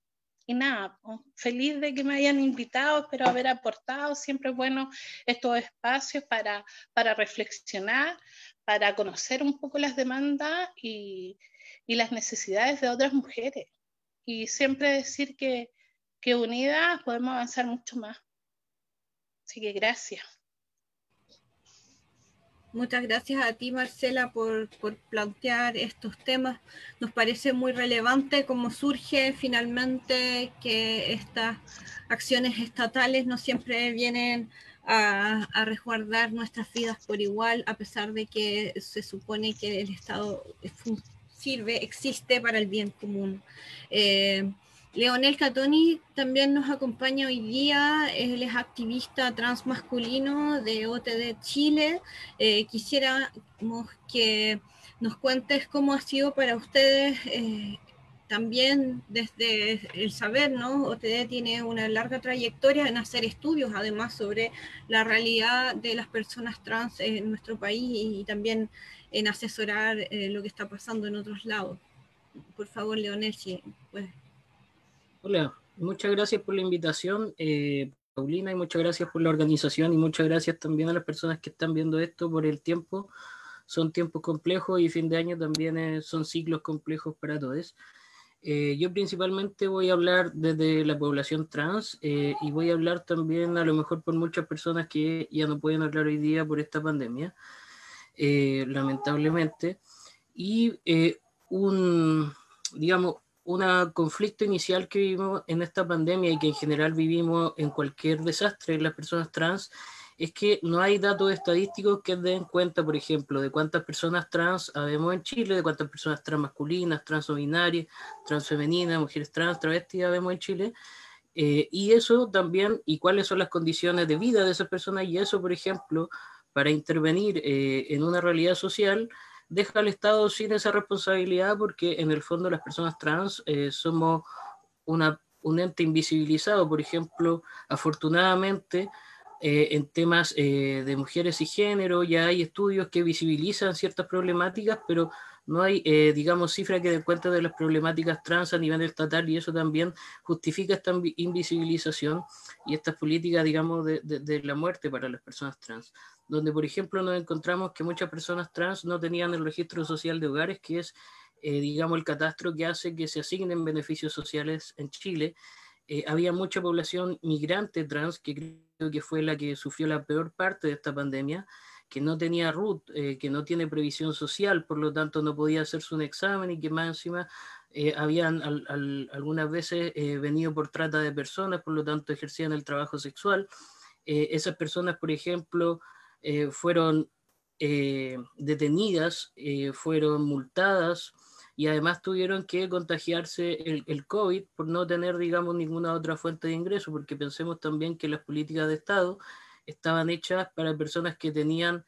nada, feliz de que me hayan invitado, espero haber aportado. Siempre es bueno estos espacios para reflexionar, para conocer un poco las demandas y las necesidades de otras mujeres. Y siempre decir que unidas podemos avanzar mucho más. Así que gracias. Muchas gracias a ti, Marcela, por plantear estos temas. Nos parece muy relevante cómo surge finalmente que estas acciones estatales no siempre vienen a resguardar nuestras vidas por igual, a pesar de que se supone que el Estado existe para el bien común. Leonel Catoni también nos acompaña hoy día, él es activista transmasculino de OTD Chile. Quisiéramos que nos cuentes cómo ha sido para ustedes también desde el saber, ¿no? OTD tiene una larga trayectoria en hacer estudios, además, sobre la realidad de las personas trans en nuestro país y también en asesorar lo que está pasando en otros lados. Por favor, Leonel, si puedes. Hola, muchas gracias por la invitación, Paulina, y muchas gracias por la organización y muchas gracias también a las personas que están viendo esto por el tiempo. Son tiempos complejos y fin de año también son ciclos complejos para todos. Yo principalmente voy a hablar desde la población trans y voy a hablar también a lo mejor por muchas personas que ya no pueden hablar hoy día por esta pandemia, lamentablemente. Y digamos, un conflicto inicial que vivimos en esta pandemia y que en general vivimos en cualquier desastre en las personas trans es que no hay datos estadísticos que den cuenta, por ejemplo, de cuántas personas trans habemos en Chile, de cuántas personas trans masculinas, trans no binarias, trans femeninas, mujeres trans, travestis habemos en Chile. Y eso también, y cuáles son las condiciones de vida de esas personas, y eso, por ejemplo, para intervenir en una realidad social, deja al Estado sin esa responsabilidad porque en el fondo las personas trans somos un ente invisibilizado. Por ejemplo, afortunadamente en temas de mujeres y género ya hay estudios que visibilizan ciertas problemáticas, pero no hay, digamos, cifras que den cuenta de las problemáticas trans a nivel estatal, y eso también justifica esta invisibilización y estas políticas, digamos, de la muerte para las personas trans, donde, por ejemplo, nos encontramos que muchas personas trans no tenían el registro social de hogares, que es, digamos, el catastro que hace que se asignen beneficios sociales en Chile. Había mucha población migrante trans, que creo que fue la que sufrió la peor parte de esta pandemia, que no tenía RUT, que no tiene previsión social, por lo tanto no podía hacerse un examen, y que más encima habían algunas veces venido por trata de personas, por lo tanto ejercían el trabajo sexual. Esas personas, por ejemplo, fueron detenidas, fueron multadas, y además tuvieron que contagiarse el COVID por no tener, digamos, ninguna otra fuente de ingreso, porque pensemos también que las políticas de Estado estaban hechas para personas que tenían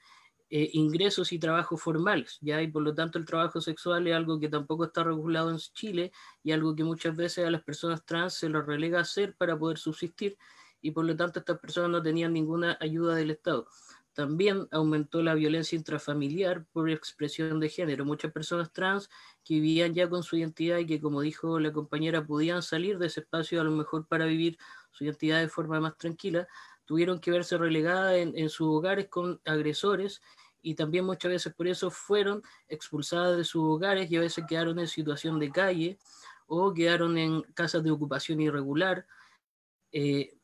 ingresos y trabajos formales, ¿ya? Y por lo tanto el trabajo sexual es algo que tampoco está regulado en Chile, y algo que muchas veces a las personas trans se les relega a hacer para poder subsistir, y por lo tanto estas personas no tenían ninguna ayuda del Estado. También aumentó la violencia intrafamiliar por expresión de género. Muchas personas trans que vivían ya con su identidad y que, como dijo la compañera, podían salir de ese espacio a lo mejor para vivir su identidad de forma más tranquila, tuvieron que verse relegadas en sus hogares con agresores, y también muchas veces por eso fueron expulsadas de sus hogares, y a veces quedaron en situación de calle o quedaron en casas de ocupación irregular.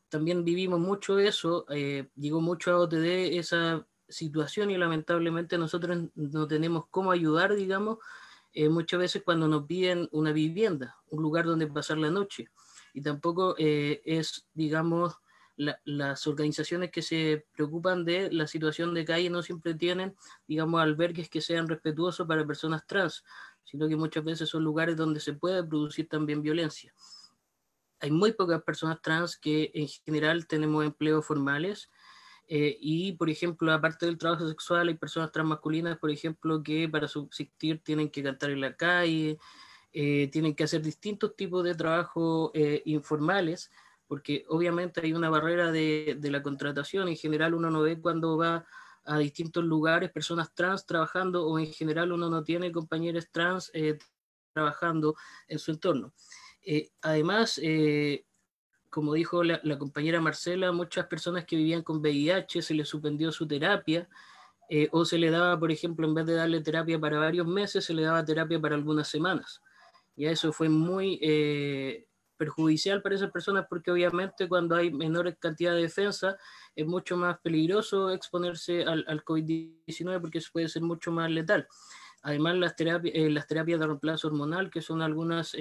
También vivimos mucho eso, llegó mucho a OTD esa situación, y lamentablemente nosotros no tenemos cómo ayudar, digamos, muchas veces cuando nos piden una vivienda, un lugar donde pasar la noche, y tampoco es, digamos, las organizaciones que se preocupan de la situación de calle no siempre tienen, digamos, albergues que sean respetuosos para personas trans, sino que muchas veces son lugares donde se puede producir también violencia. Hay muy pocas personas trans que en general tenemos empleos formales, y, por ejemplo, aparte del trabajo sexual, hay personas trans masculinas, por ejemplo, que para subsistir tienen que cantar en la calle, tienen que hacer distintos tipos de trabajo informales, porque obviamente hay una barrera de la contratación. En general uno no ve cuando va a distintos lugares personas trans trabajando, o en general uno no tiene compañeros trans trabajando en su entorno. Además, como dijo la compañera Marcela, muchas personas que vivían con VIH se les suspendió su terapia, o se le daba, por ejemplo, en vez de darle terapia para varios meses, se le daba terapia para algunas semanas. Y eso fue muy perjudicial para esas personas, porque obviamente cuando hay menor cantidad de defensa es mucho más peligroso exponerse al COVID-19, porque eso puede ser mucho más letal. Además, las terapias de reemplazo hormonal, que son algunas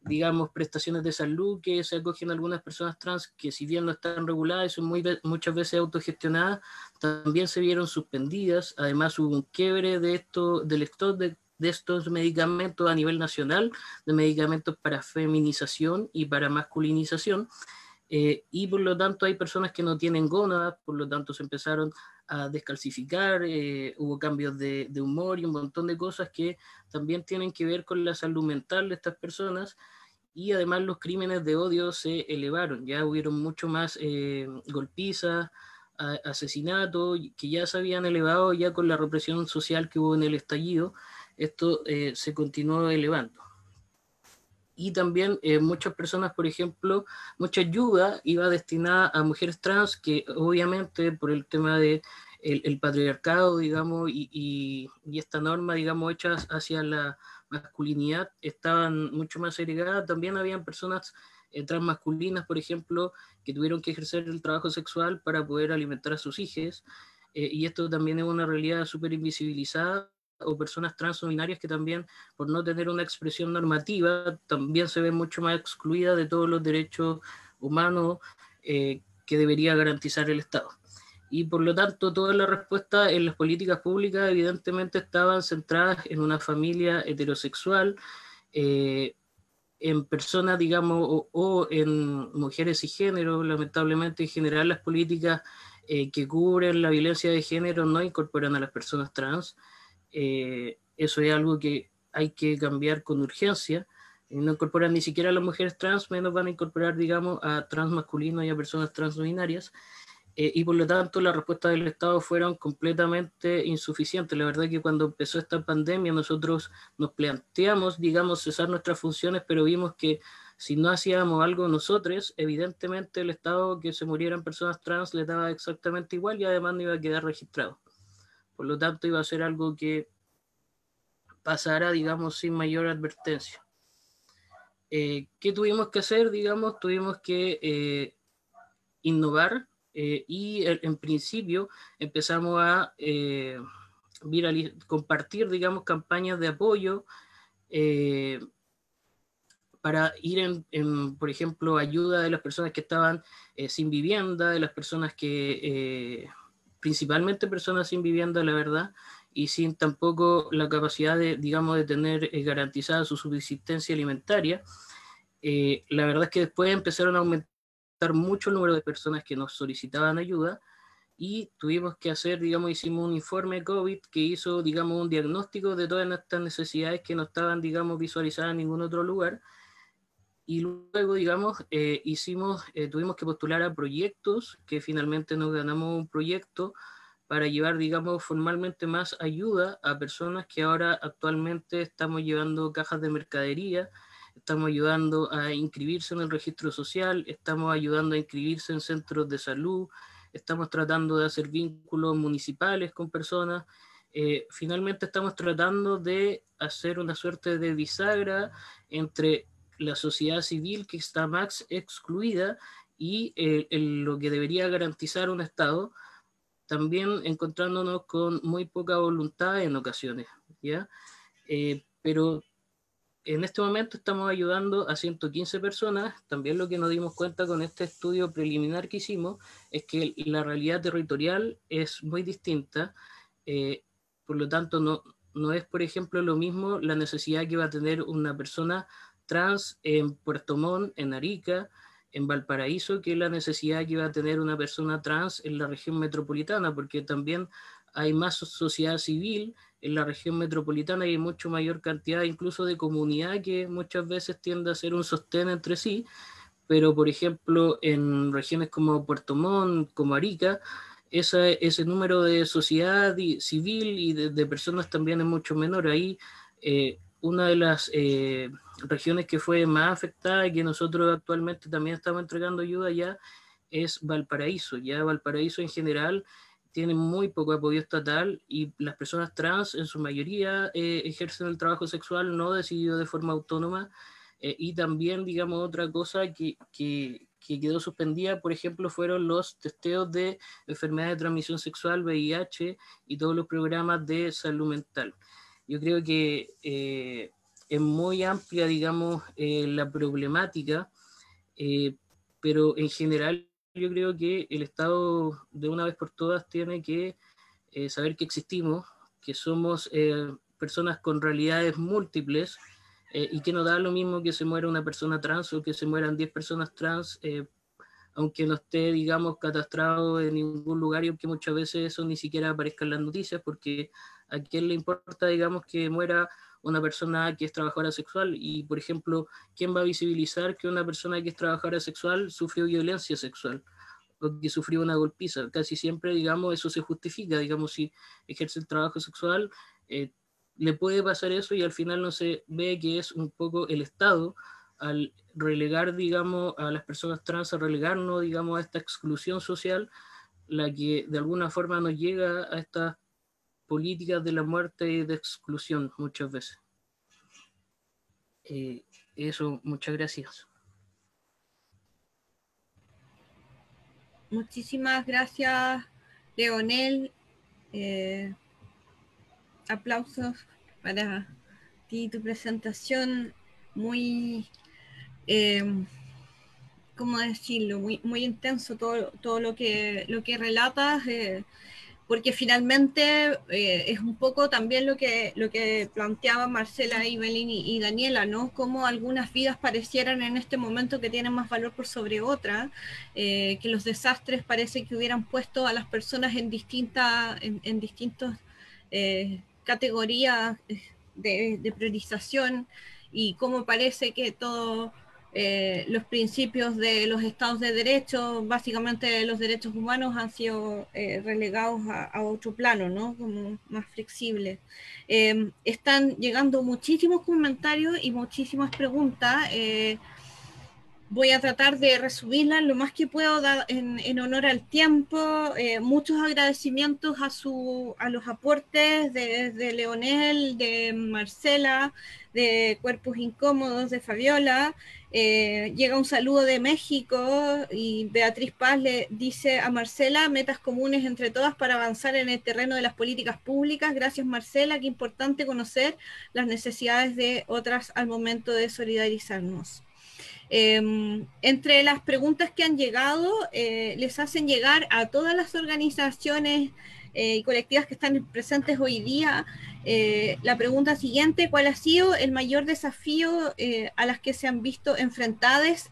digamos, prestaciones de salud que se acogen a algunas personas trans, que si bien no están reguladas y son muchas veces autogestionadas, también se vieron suspendidas. Además hubo un quiebre del stock de estos medicamentos a nivel nacional, de medicamentos para feminización y para masculinización, y por lo tanto hay personas que no tienen gónadas, por lo tanto se empezaron a descalcificar, hubo cambios de humor y un montón de cosas que también tienen que ver con la salud mental de estas personas, y además los crímenes de odio se elevaron, ya hubieron mucho más golpizas, asesinatos, que ya se habían elevado ya con la represión social que hubo en el estallido, esto se continuó elevando. Y también muchas personas, por ejemplo, mucha ayuda iba destinada a mujeres trans que obviamente por el tema de el patriarcado, digamos, y esta norma, digamos, hechas hacia la masculinidad, estaban mucho más segregadas. También habían personas transmasculinas, por ejemplo, que tuvieron que ejercer el trabajo sexual para poder alimentar a sus hijos, y esto también es una realidad súper invisibilizada, o personas trans o binarias que también, por no tener una expresión normativa, también se ven mucho más excluidas de todos los derechos humanos que debería garantizar el Estado. Y por lo tanto, todas las respuestas en las políticas públicas evidentemente estaban centradas en una familia heterosexual, en personas, digamos, o en mujeres y género. Lamentablemente, en general, las políticas que cubren la violencia de género no incorporan a las personas trans. Eso es algo que hay que cambiar con urgencia. No incorporan ni siquiera a las mujeres trans, menos van a incorporar, digamos, a trans masculinos y a personas trans no binarias. Y por lo tanto las respuestas del Estado fueron completamente insuficientes. La verdad que cuando empezó esta pandemia nosotros nos planteamos, digamos, cesar nuestras funciones, pero vimos que si no hacíamos algo nosotros, evidentemente el Estado, que se murieran personas trans le daba exactamente igual, y además no iba a quedar registrado. Por lo tanto iba a ser algo que pasara, digamos, sin mayor advertencia. ¿Qué tuvimos que hacer? Digamos, tuvimos que innovar, y en principio empezamos a compartir, digamos, campañas de apoyo para ir por ejemplo, ayuda de las personas que estaban sin vivienda, de las personas que, principalmente personas sin vivienda, la verdad, y sin tampoco la capacidad de, digamos, de tener garantizada su subsistencia alimentaria. La verdad es que después empezaron a aumentar mucho el número de personas que nos solicitaban ayuda, y tuvimos que hacer, digamos, hicimos un informe COVID que hizo, digamos, un diagnóstico de todas estas necesidades que no estaban, digamos, visualizadas en ningún otro lugar. Y luego, digamos, tuvimos que postular a proyectos, que finalmente nos ganamos un proyecto para llevar, digamos, formalmente más ayuda a personas que ahora actualmente estamos llevando cajas de mercadería, estamos ayudando a inscribirse en el registro social, estamos ayudando a inscribirse en centros de salud, estamos tratando de hacer vínculos municipales con personas. Finalmente estamos tratando de hacer una suerte de bisagra entre la sociedad civil, que está más excluida, y lo que debería garantizar un Estado, también encontrándonos con muy poca voluntad en ocasiones, ¿ya? Pero en este momento estamos ayudando a 115 personas. También lo que nos dimos cuenta con este estudio preliminar que hicimos es que la realidad territorial es muy distinta. Por lo tanto, no es, por ejemplo, lo mismo la necesidad que va a tener una persona trans en Puerto Montt, en Arica, en Valparaíso, que la necesidad que va a tener una persona trans en la región metropolitana, porque también hay más sociedad civil en la región metropolitana y hay mucho mayor cantidad incluso de comunidad que muchas veces tiende a ser un sostén entre sí, pero por ejemplo en regiones como Puerto Montt, como Arica, ese número de sociedad civil y de personas también es mucho menor. Ahí una de las regiones que fue más afectada y que nosotros actualmente también estamos entregando ayuda ya es Valparaíso. Ya Valparaíso en general tiene muy poco apoyo estatal, y las personas trans en su mayoría ejercen el trabajo sexual no decidido de forma autónoma, y también, digamos, otra cosa que quedó suspendida, por ejemplo, fueron los testeos de enfermedades de transmisión sexual, VIH, y todos los programas de salud mental. Yo creo que es muy amplia, digamos, la problemática, pero en general yo creo que el Estado de una vez por todas tiene que saber que existimos, que somos personas con realidades múltiples, y que no da lo mismo que se muera una persona trans o que se mueran 10 personas trans, aunque no esté, digamos, catastrado en ningún lugar, y aunque muchas veces eso ni siquiera aparezca en las noticias, porque a quién le importa, digamos, que muera una persona que es trabajadora sexual. Y, por ejemplo, ¿quién va a visibilizar que una persona que es trabajadora sexual sufrió violencia sexual o que sufrió una golpiza? Casi siempre, digamos, eso se justifica, digamos, si ejerce el trabajo sexual, le puede pasar eso, y al final no se ve que es un poco el Estado, al relegar, digamos, a las personas trans, a relegarnos, digamos, a esta exclusión social, la que de alguna forma nos llega a estas políticas de la muerte y de exclusión muchas veces. Eso, muchas gracias. Muchísimas gracias, Leonel. Aplausos para ti y tu presentación muy, ¿cómo decirlo? Muy intenso todo lo que relatas, porque finalmente es un poco también lo que planteaban Marcela, Ibelín y Daniela, ¿no? Cómo algunas vidas parecieran en este momento que tienen más valor por sobre otras, que los desastres parece que hubieran puesto a las personas en distintos categorías de priorización, y cómo parece que todos los principios de los estados de derecho, básicamente los derechos humanos, han sido relegados a otro plano, ¿no? Como más flexible. Están llegando muchísimos comentarios y muchísimas preguntas. Voy a tratar de resumirlas lo más que puedo en honor al tiempo. Muchos agradecimientos a los aportes de Leonel, de Marcela, de Cuerpos Incómodos, de Fabiola. Llega un saludo de México y Beatriz Paz le dice a Marcela: metas comunes entre todas para avanzar en el terreno de las políticas públicas. Gracias, Marcela, qué importante conocer las necesidades de otras al momento de solidarizarnos. Entre las preguntas que han llegado, les hacen llegar a todas las organizaciones y colectivas que están presentes hoy día, la pregunta siguiente: ¿cuál ha sido el mayor desafío a las que se han visto enfrentadas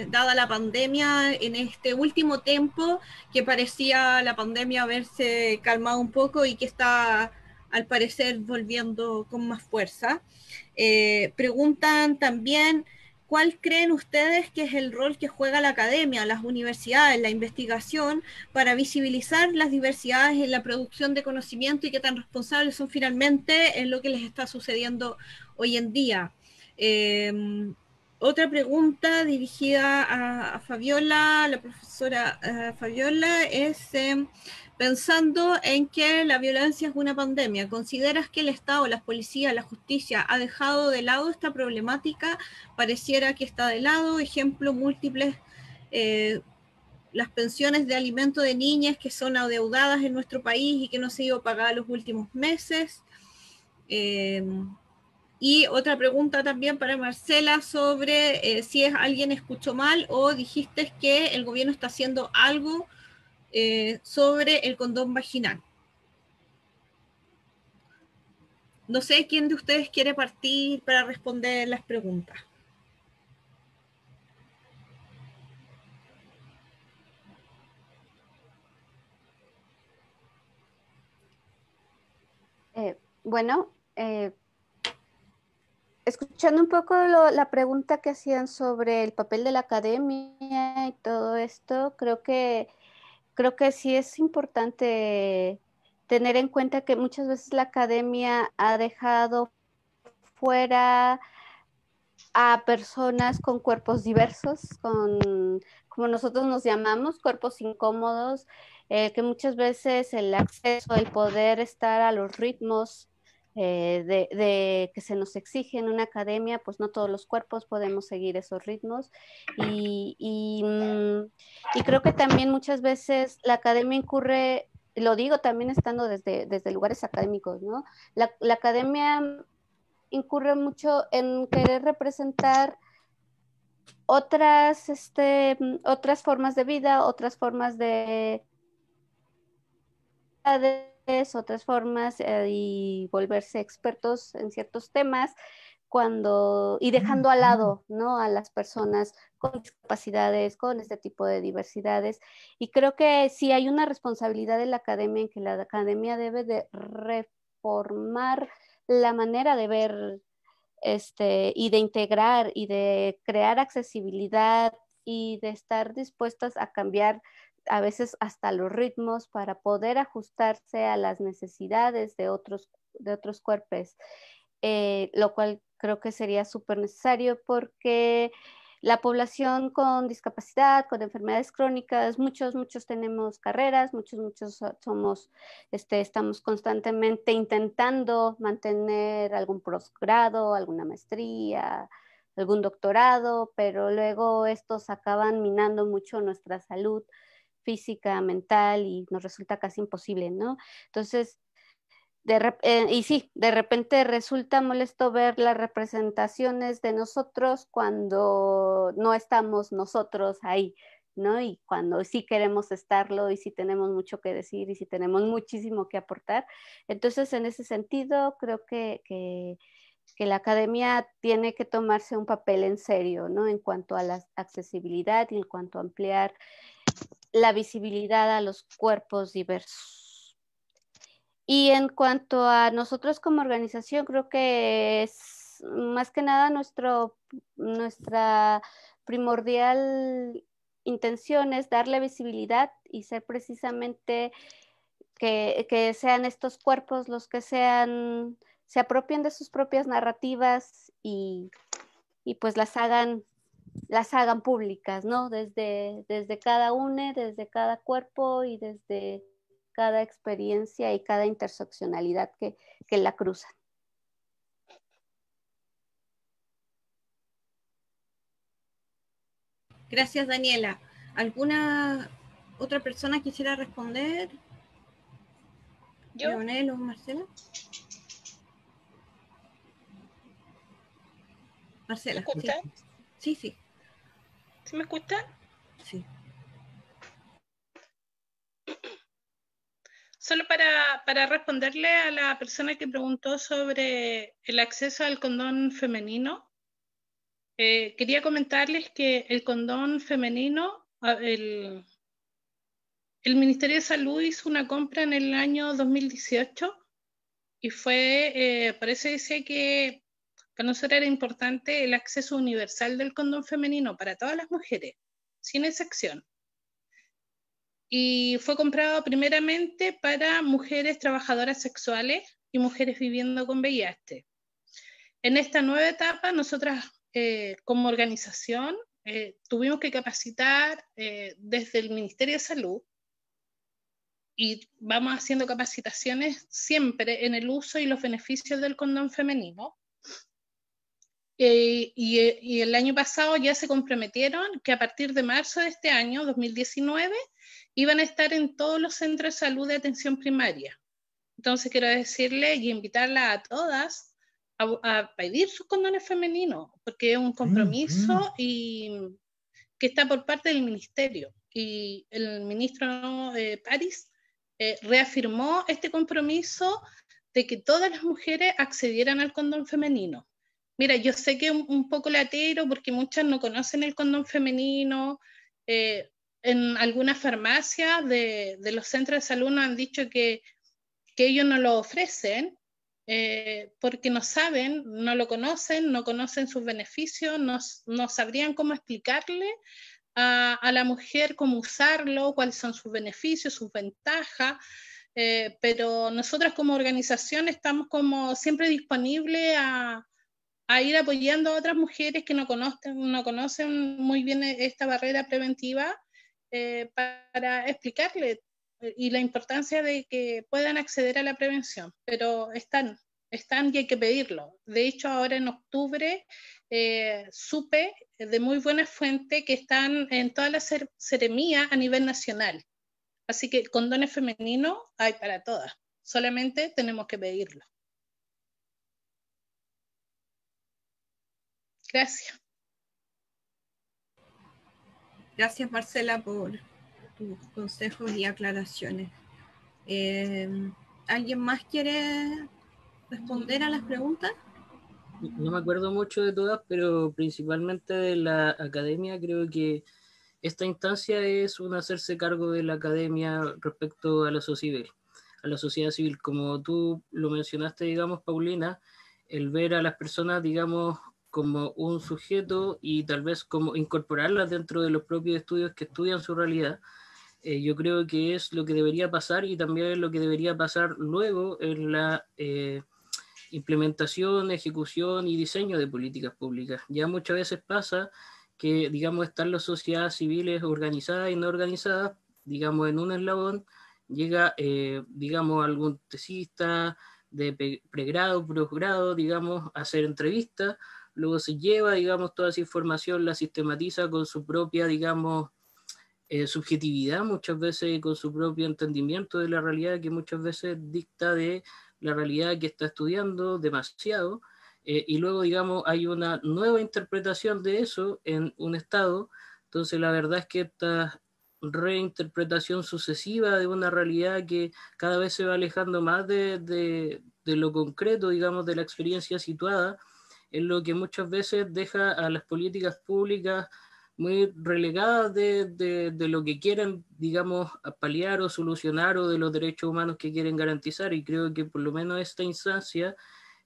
dada la pandemia en este último tiempo, que parecía la pandemia haberse calmado un poco y que está al parecer volviendo con más fuerza? Preguntan también: ¿cuál creen ustedes que es el rol que juega la academia, las universidades, la investigación para visibilizar las diversidades en la producción de conocimiento, y qué tan responsables son finalmente en lo que les está sucediendo hoy en día? Otra pregunta dirigida a Fabiola, la profesora Fabiola, es: pensando en que la violencia es una pandemia, ¿consideras que el Estado, las policías, la justicia ha dejado de lado esta problemática? Pareciera que está de lado. Ejemplo múltiples: las pensiones de alimento de niñas que son adeudadas en nuestro país y que no se han ido pagadas los últimos meses. Y otra pregunta también para Marcela sobre si alguien escuchó mal o dijiste que el gobierno está haciendo algo sobre el condón vaginal. No sé quién de ustedes quiere partir para responder las preguntas. Bueno, escuchando un poco la pregunta que hacían sobre el papel de la academia y todo esto, creo que sí es importante tener en cuenta que muchas veces la academia ha dejado fuera a personas con cuerpos diversos, como nosotros nos llamamos, cuerpos incómodos, que muchas veces el acceso, el poder estar a los ritmos de que se nos exige en una academia, pues no todos los cuerpos podemos seguir esos ritmos. Y creo que también muchas veces la academia incurre, lo digo también estando desde lugares académicos, ¿no? La academia incurre mucho en querer representar otras formas de vida, otras formas de otras formas y volverse expertos en ciertos temas y dejando al lado, ¿no?, a las personas con discapacidades, con este tipo de diversidades. Y creo que sí hay una responsabilidad de la academia, en que la academia debe de reformar la manera de ver y de integrar y de crear accesibilidad y de estar dispuestas a cambiar a veces hasta los ritmos para poder ajustarse a las necesidades de otros cuerpos, lo cual creo que sería súper necesario, porque la población con discapacidad, con enfermedades crónicas, muchos tenemos carreras, muchos estamos constantemente intentando mantener algún posgrado, alguna maestría, algún doctorado, pero luego estos acaban minando mucho nuestra salud física, mental, y nos resulta casi imposible, ¿no? Entonces, y sí, de repente resulta molesto ver las representaciones de nosotros cuando no estamos nosotros ahí, ¿no? Y cuando sí queremos estarlo, y sí tenemos mucho que decir, y sí tenemos muchísimo que aportar. Entonces, en ese sentido, creo que la academia tiene que tomarse un papel en serio, ¿no?, en cuanto a la accesibilidad y en cuanto a ampliar la visibilidad a los cuerpos diversos. Y en cuanto a nosotros como organización, creo que es más que nada nuestra primordial intención es darle visibilidad y ser precisamente que sean estos cuerpos los que se apropien de sus propias narrativas y pues las hagan públicas, ¿no? Desde cada uno, desde cada cuerpo y desde cada experiencia y cada interseccionalidad que la cruzan. Gracias, Daniela. ¿Alguna otra persona quisiera responder? ¿Yo? ¿Leonel o Marcela? Marcela. ¿Me escuchan? Sí. ¿Sí? ¿Me escuchan? Sí. Solo para responderle a la persona que preguntó sobre el acceso al condón femenino, quería comentarles que el condón femenino, el Ministerio de Salud hizo una compra en el año 2018 y por eso decía que para nosotros era importante el acceso universal del condón femenino para todas las mujeres, sin excepción. Y fue comprado primeramente para mujeres trabajadoras sexuales y mujeres viviendo con VIH. En esta nueva etapa, nosotras como organización tuvimos que capacitar desde el Ministerio de Salud, y vamos haciendo capacitaciones siempre en el uso y los beneficios del condón femenino. Y el año pasado ya se comprometieron que a partir de marzo de este año, 2019, iban a estar en todos los centros de salud de atención primaria. Entonces quiero decirle y invitarla a todas a pedir sus condones femeninos, porque es un compromiso y que está por parte del ministerio. Y el ministro París reafirmó este compromiso de que todas las mujeres accedieran al condón femenino. Mira, yo sé que es un poco latero porque muchas no conocen el condón femenino. En algunas farmacias de los centros de salud nos han dicho que ellos no lo ofrecen porque no saben, no lo conocen, no conocen sus beneficios, no sabrían cómo explicarle a la mujer cómo usarlo, cuáles son sus beneficios, sus ventajas, pero nosotras como organización estamos como siempre disponibles a ir apoyando a otras mujeres que no conocen muy bien esta barrera preventiva para explicarle y la importancia de que puedan acceder a la prevención, pero están y hay que pedirlo. De hecho, ahora en octubre supe de muy buena fuente que están en todas las seremías a nivel nacional. Así que condones femeninos hay para todas, solamente tenemos que pedirlo. Gracias. Gracias, Marcela, por tus consejos y aclaraciones. ¿Alguien más quiere responder a las preguntas? No me acuerdo mucho de todas, pero principalmente de la academia. Creo que esta instancia es un hacerse cargo de la academia respecto a la sociedad civil. Como tú lo mencionaste, digamos, Paulina, el ver a las personas, digamos, como un sujeto y tal vez como incorporarlas dentro de los propios estudios que estudian su realidad, yo creo que es lo que debería pasar, y también es lo que debería pasar luego en la implementación, ejecución y diseño de políticas públicas. Ya muchas veces pasa que, digamos, están las sociedades civiles organizadas y no organizadas, digamos, en un eslabón llega, digamos, algún tesista de pregrado, posgrado, digamos, a hacer entrevistas, luego se lleva, digamos, toda esa información, la sistematiza con su propia, digamos, subjetividad, muchas veces con su propio entendimiento de la realidad, que muchas veces dicta de la realidad que está estudiando demasiado, y luego, digamos, hay una nueva interpretación de eso en un estado. Entonces la verdad es que esta reinterpretación sucesiva de una realidad que cada vez se va alejando más de lo concreto, digamos, de la experiencia situada, es lo que muchas veces deja a las políticas públicas muy relegadas de lo que quieren, digamos, paliar o solucionar, o de los derechos humanos que quieren garantizar. Y creo que por lo menos esta instancia,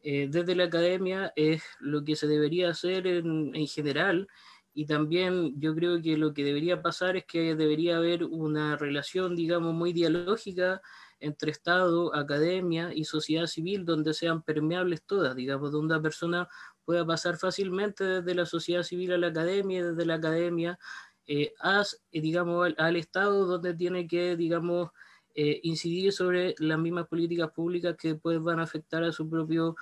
desde la academia, es lo que se debería hacer en general. Y también yo creo que lo que debería pasar es que debería haber una relación, digamos, muy dialógica entre Estado, academia y sociedad civil, donde sean permeables todas, digamos, donde una persona pueda pasar fácilmente desde la sociedad civil a la academia, desde la academia digamos, al Estado, donde tiene que, digamos, incidir sobre las mismas políticas públicas que después van a afectar a su propio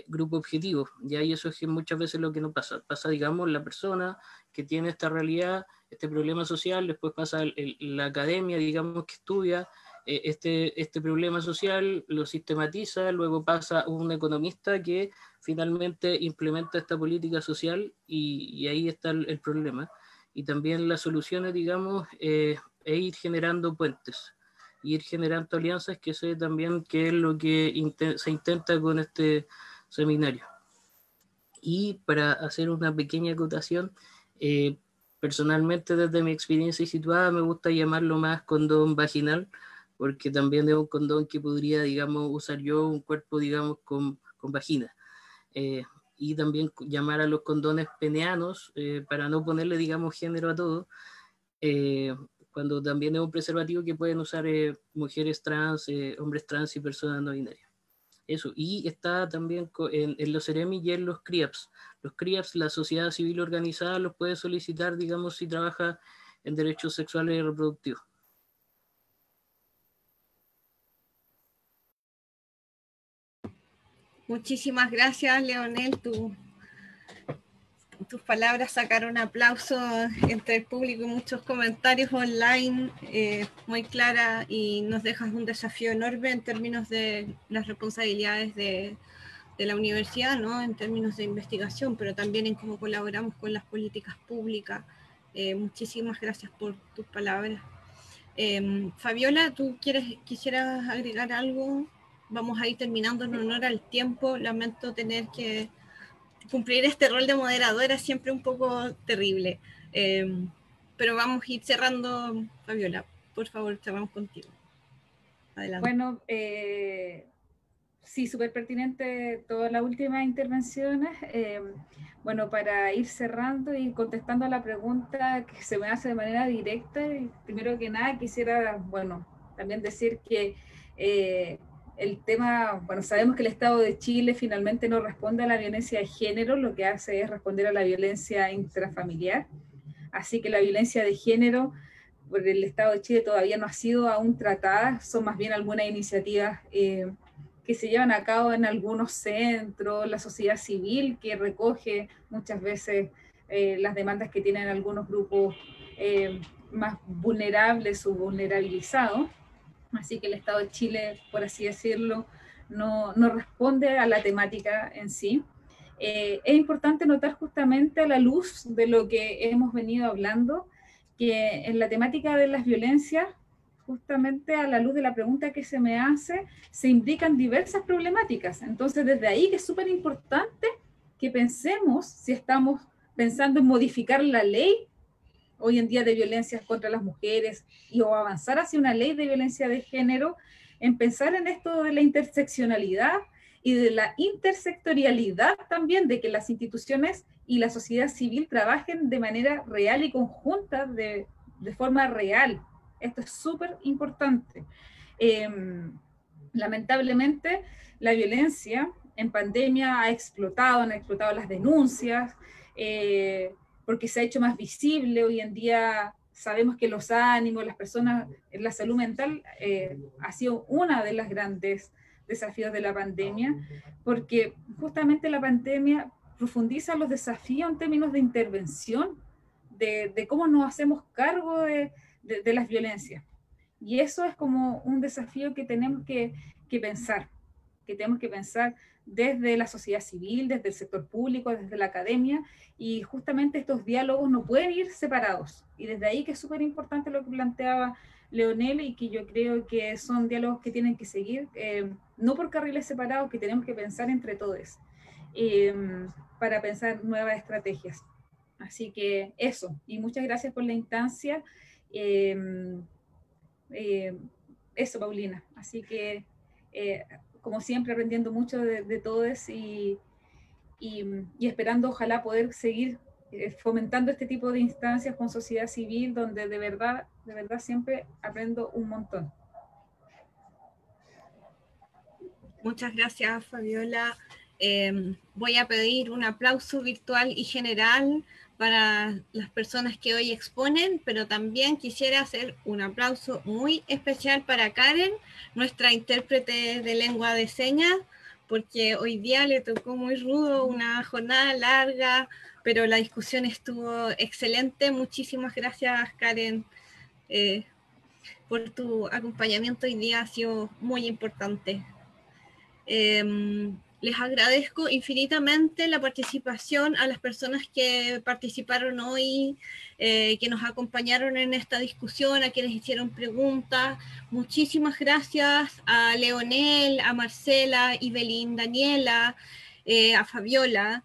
grupo objetivo. Ya, y eso es que muchas veces lo que no pasa. Pasa, digamos, la persona que tiene esta realidad, este problema social, después pasa la academia, digamos, que estudia este problema social, lo sistematiza, luego pasa un economista que finalmente implementa esta política social, y ahí está el problema. Y también las soluciones, digamos, es ir generando puentes, ir generando alianzas, que sé también que es lo que se intenta con este seminario. Y para hacer una pequeña acotación, personalmente desde mi experiencia situada me gusta llamarlo más condón vaginal, porque también es un condón que podría, digamos, usar yo, un cuerpo, digamos, con vagina. Y también llamar a los condones peneanos, para no ponerle, digamos, género a todo, cuando también es un preservativo que pueden usar mujeres trans, hombres trans y personas no binarias. Eso, y está también en los CEREMI y en los CRIAPS. Los CRIAPS, la sociedad civil organizada, los puede solicitar, digamos, si trabaja en derechos sexuales y reproductivos. Muchísimas gracias, Leonel. Tus palabras sacaron aplauso entre el público y muchos comentarios online, muy clara, y nos dejas un desafío enorme en términos de las responsabilidades de la universidad, ¿no? En términos de investigación, pero también en cómo colaboramos con las políticas públicas. Muchísimas gracias por tus palabras. Fabiola, ¿tú quisieras agregar algo? Vamos a ir terminando en honor al tiempo. Lamento tener que cumplir este rol de moderadora, siempre un poco terrible. Pero vamos a ir cerrando. Fabiola, por favor, cerramos contigo. Adelante. Bueno, sí, súper pertinente todas las últimas intervenciones. Bueno, para ir cerrando y contestando a la pregunta que se me hace de manera directa, primero que nada quisiera, bueno, también decir que el tema, bueno, sabemos que el Estado de Chile finalmente no responde a la violencia de género, lo que hace es responder a la violencia intrafamiliar. Así que la violencia de género por el Estado de Chile todavía no ha sido aún tratada, son más bien algunas iniciativas que se llevan a cabo en algunos centros, la sociedad civil que recoge muchas veces las demandas que tienen algunos grupos más vulnerables o vulnerabilizados. Así que el Estado de Chile, por así decirlo, no responde a la temática en sí. Es importante notar justamente a la luz de lo que hemos venido hablando, que en la temática de las violencias justamente a la luz de la pregunta que se me hace, se indican diversas problemáticas. Entonces, desde ahí que es súper importante que pensemos, si estamos pensando en modificar la ley hoy en día de violencia contra las mujeres o avanzar hacia una ley de violencia de género, en pensar en esto de la interseccionalidad y de la intersectorialidad también, de que las instituciones y la sociedad civil trabajen de manera real y conjunta, de forma real. Esto es súper importante. Lamentablemente, la violencia en pandemia han explotado las denuncias, porque se ha hecho más visible. Hoy en día sabemos que los ánimos, las personas, la salud mental ha sido una de las grandes desafíos de la pandemia, porque justamente la pandemia profundiza los desafíos en términos de intervención, de cómo nos hacemos cargo de las violencias. Y eso es como un desafío que tenemos que pensar, desde la sociedad civil, desde el sector público, desde la academia, y justamente estos diálogos no pueden ir separados. Y desde ahí que es súper importante lo que planteaba Leonel, y que yo creo que son diálogos que tienen que seguir, no por carriles separados, que tenemos que pensar entre todos, para pensar nuevas estrategias. Así que eso, y muchas gracias por la instancia. Eso, Paulina. Así que, como siempre, aprendiendo mucho de todos y esperando, ojalá, poder seguir fomentando este tipo de instancias con sociedad civil, donde de verdad siempre aprendo un montón. Muchas gracias, Fabiola. Voy a pedir un aplauso virtual y general para las personas que hoy exponen, pero también quisiera hacer un aplauso muy especial para Karen, nuestra intérprete de lengua de señas, porque hoy día le tocó muy rudo, una jornada larga, pero la discusión estuvo excelente. Muchísimas gracias, Karen, por tu acompañamiento hoy día, ha sido muy importante. Les agradezco infinitamente la participación a las personas que participaron hoy, que nos acompañaron en esta discusión, a quienes hicieron preguntas. Muchísimas gracias a Leonel, a Marcela, Ibelín, Daniela, a Fabiola.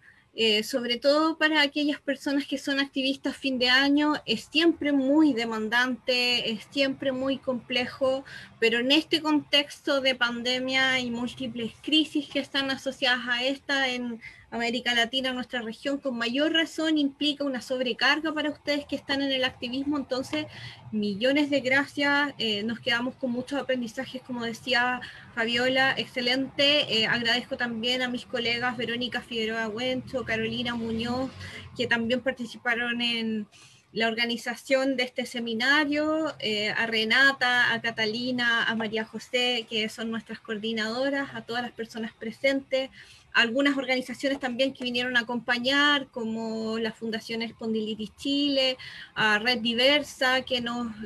Sobre todo para aquellas personas que son activistas fin de año, es siempre muy demandante, es siempre muy complejo, pero en este contexto de pandemia y múltiples crisis que están asociadas a esta en América Latina, nuestra región, con mayor razón implica una sobrecarga para ustedes que están en el activismo. Entonces, millones de gracias, nos quedamos con muchos aprendizajes, como decía Fabiola, excelente. Agradezco también a mis colegas Verónica Figueroa Huencho, Carolina Muñoz, que también participaron en la organización de este seminario, a Renata, a Catalina, a María José, que son nuestras coordinadoras, a todas las personas presentes, a algunas organizaciones también que vinieron a acompañar, como la Fundación Espondilitis Chile, a Red Diversa, que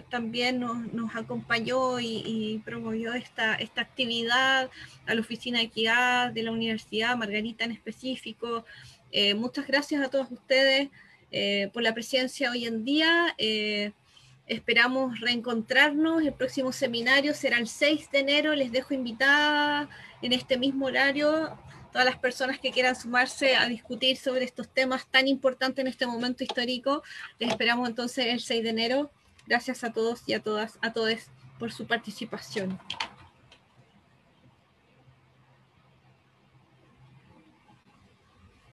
también nos acompañó y promovió esta actividad, a la Oficina de Equidad de la Universidad, Margarita en específico. Muchas gracias a todos ustedes por la presencia hoy en día. Esperamos reencontrarnos. El próximo seminario será el 6 de enero. Les dejo invitada en este mismo horario todas las personas que quieran sumarse a discutir sobre estos temas tan importantes en este momento histórico. Les esperamos entonces el 6 de enero. Gracias a todos y a todas, a todos por su participación.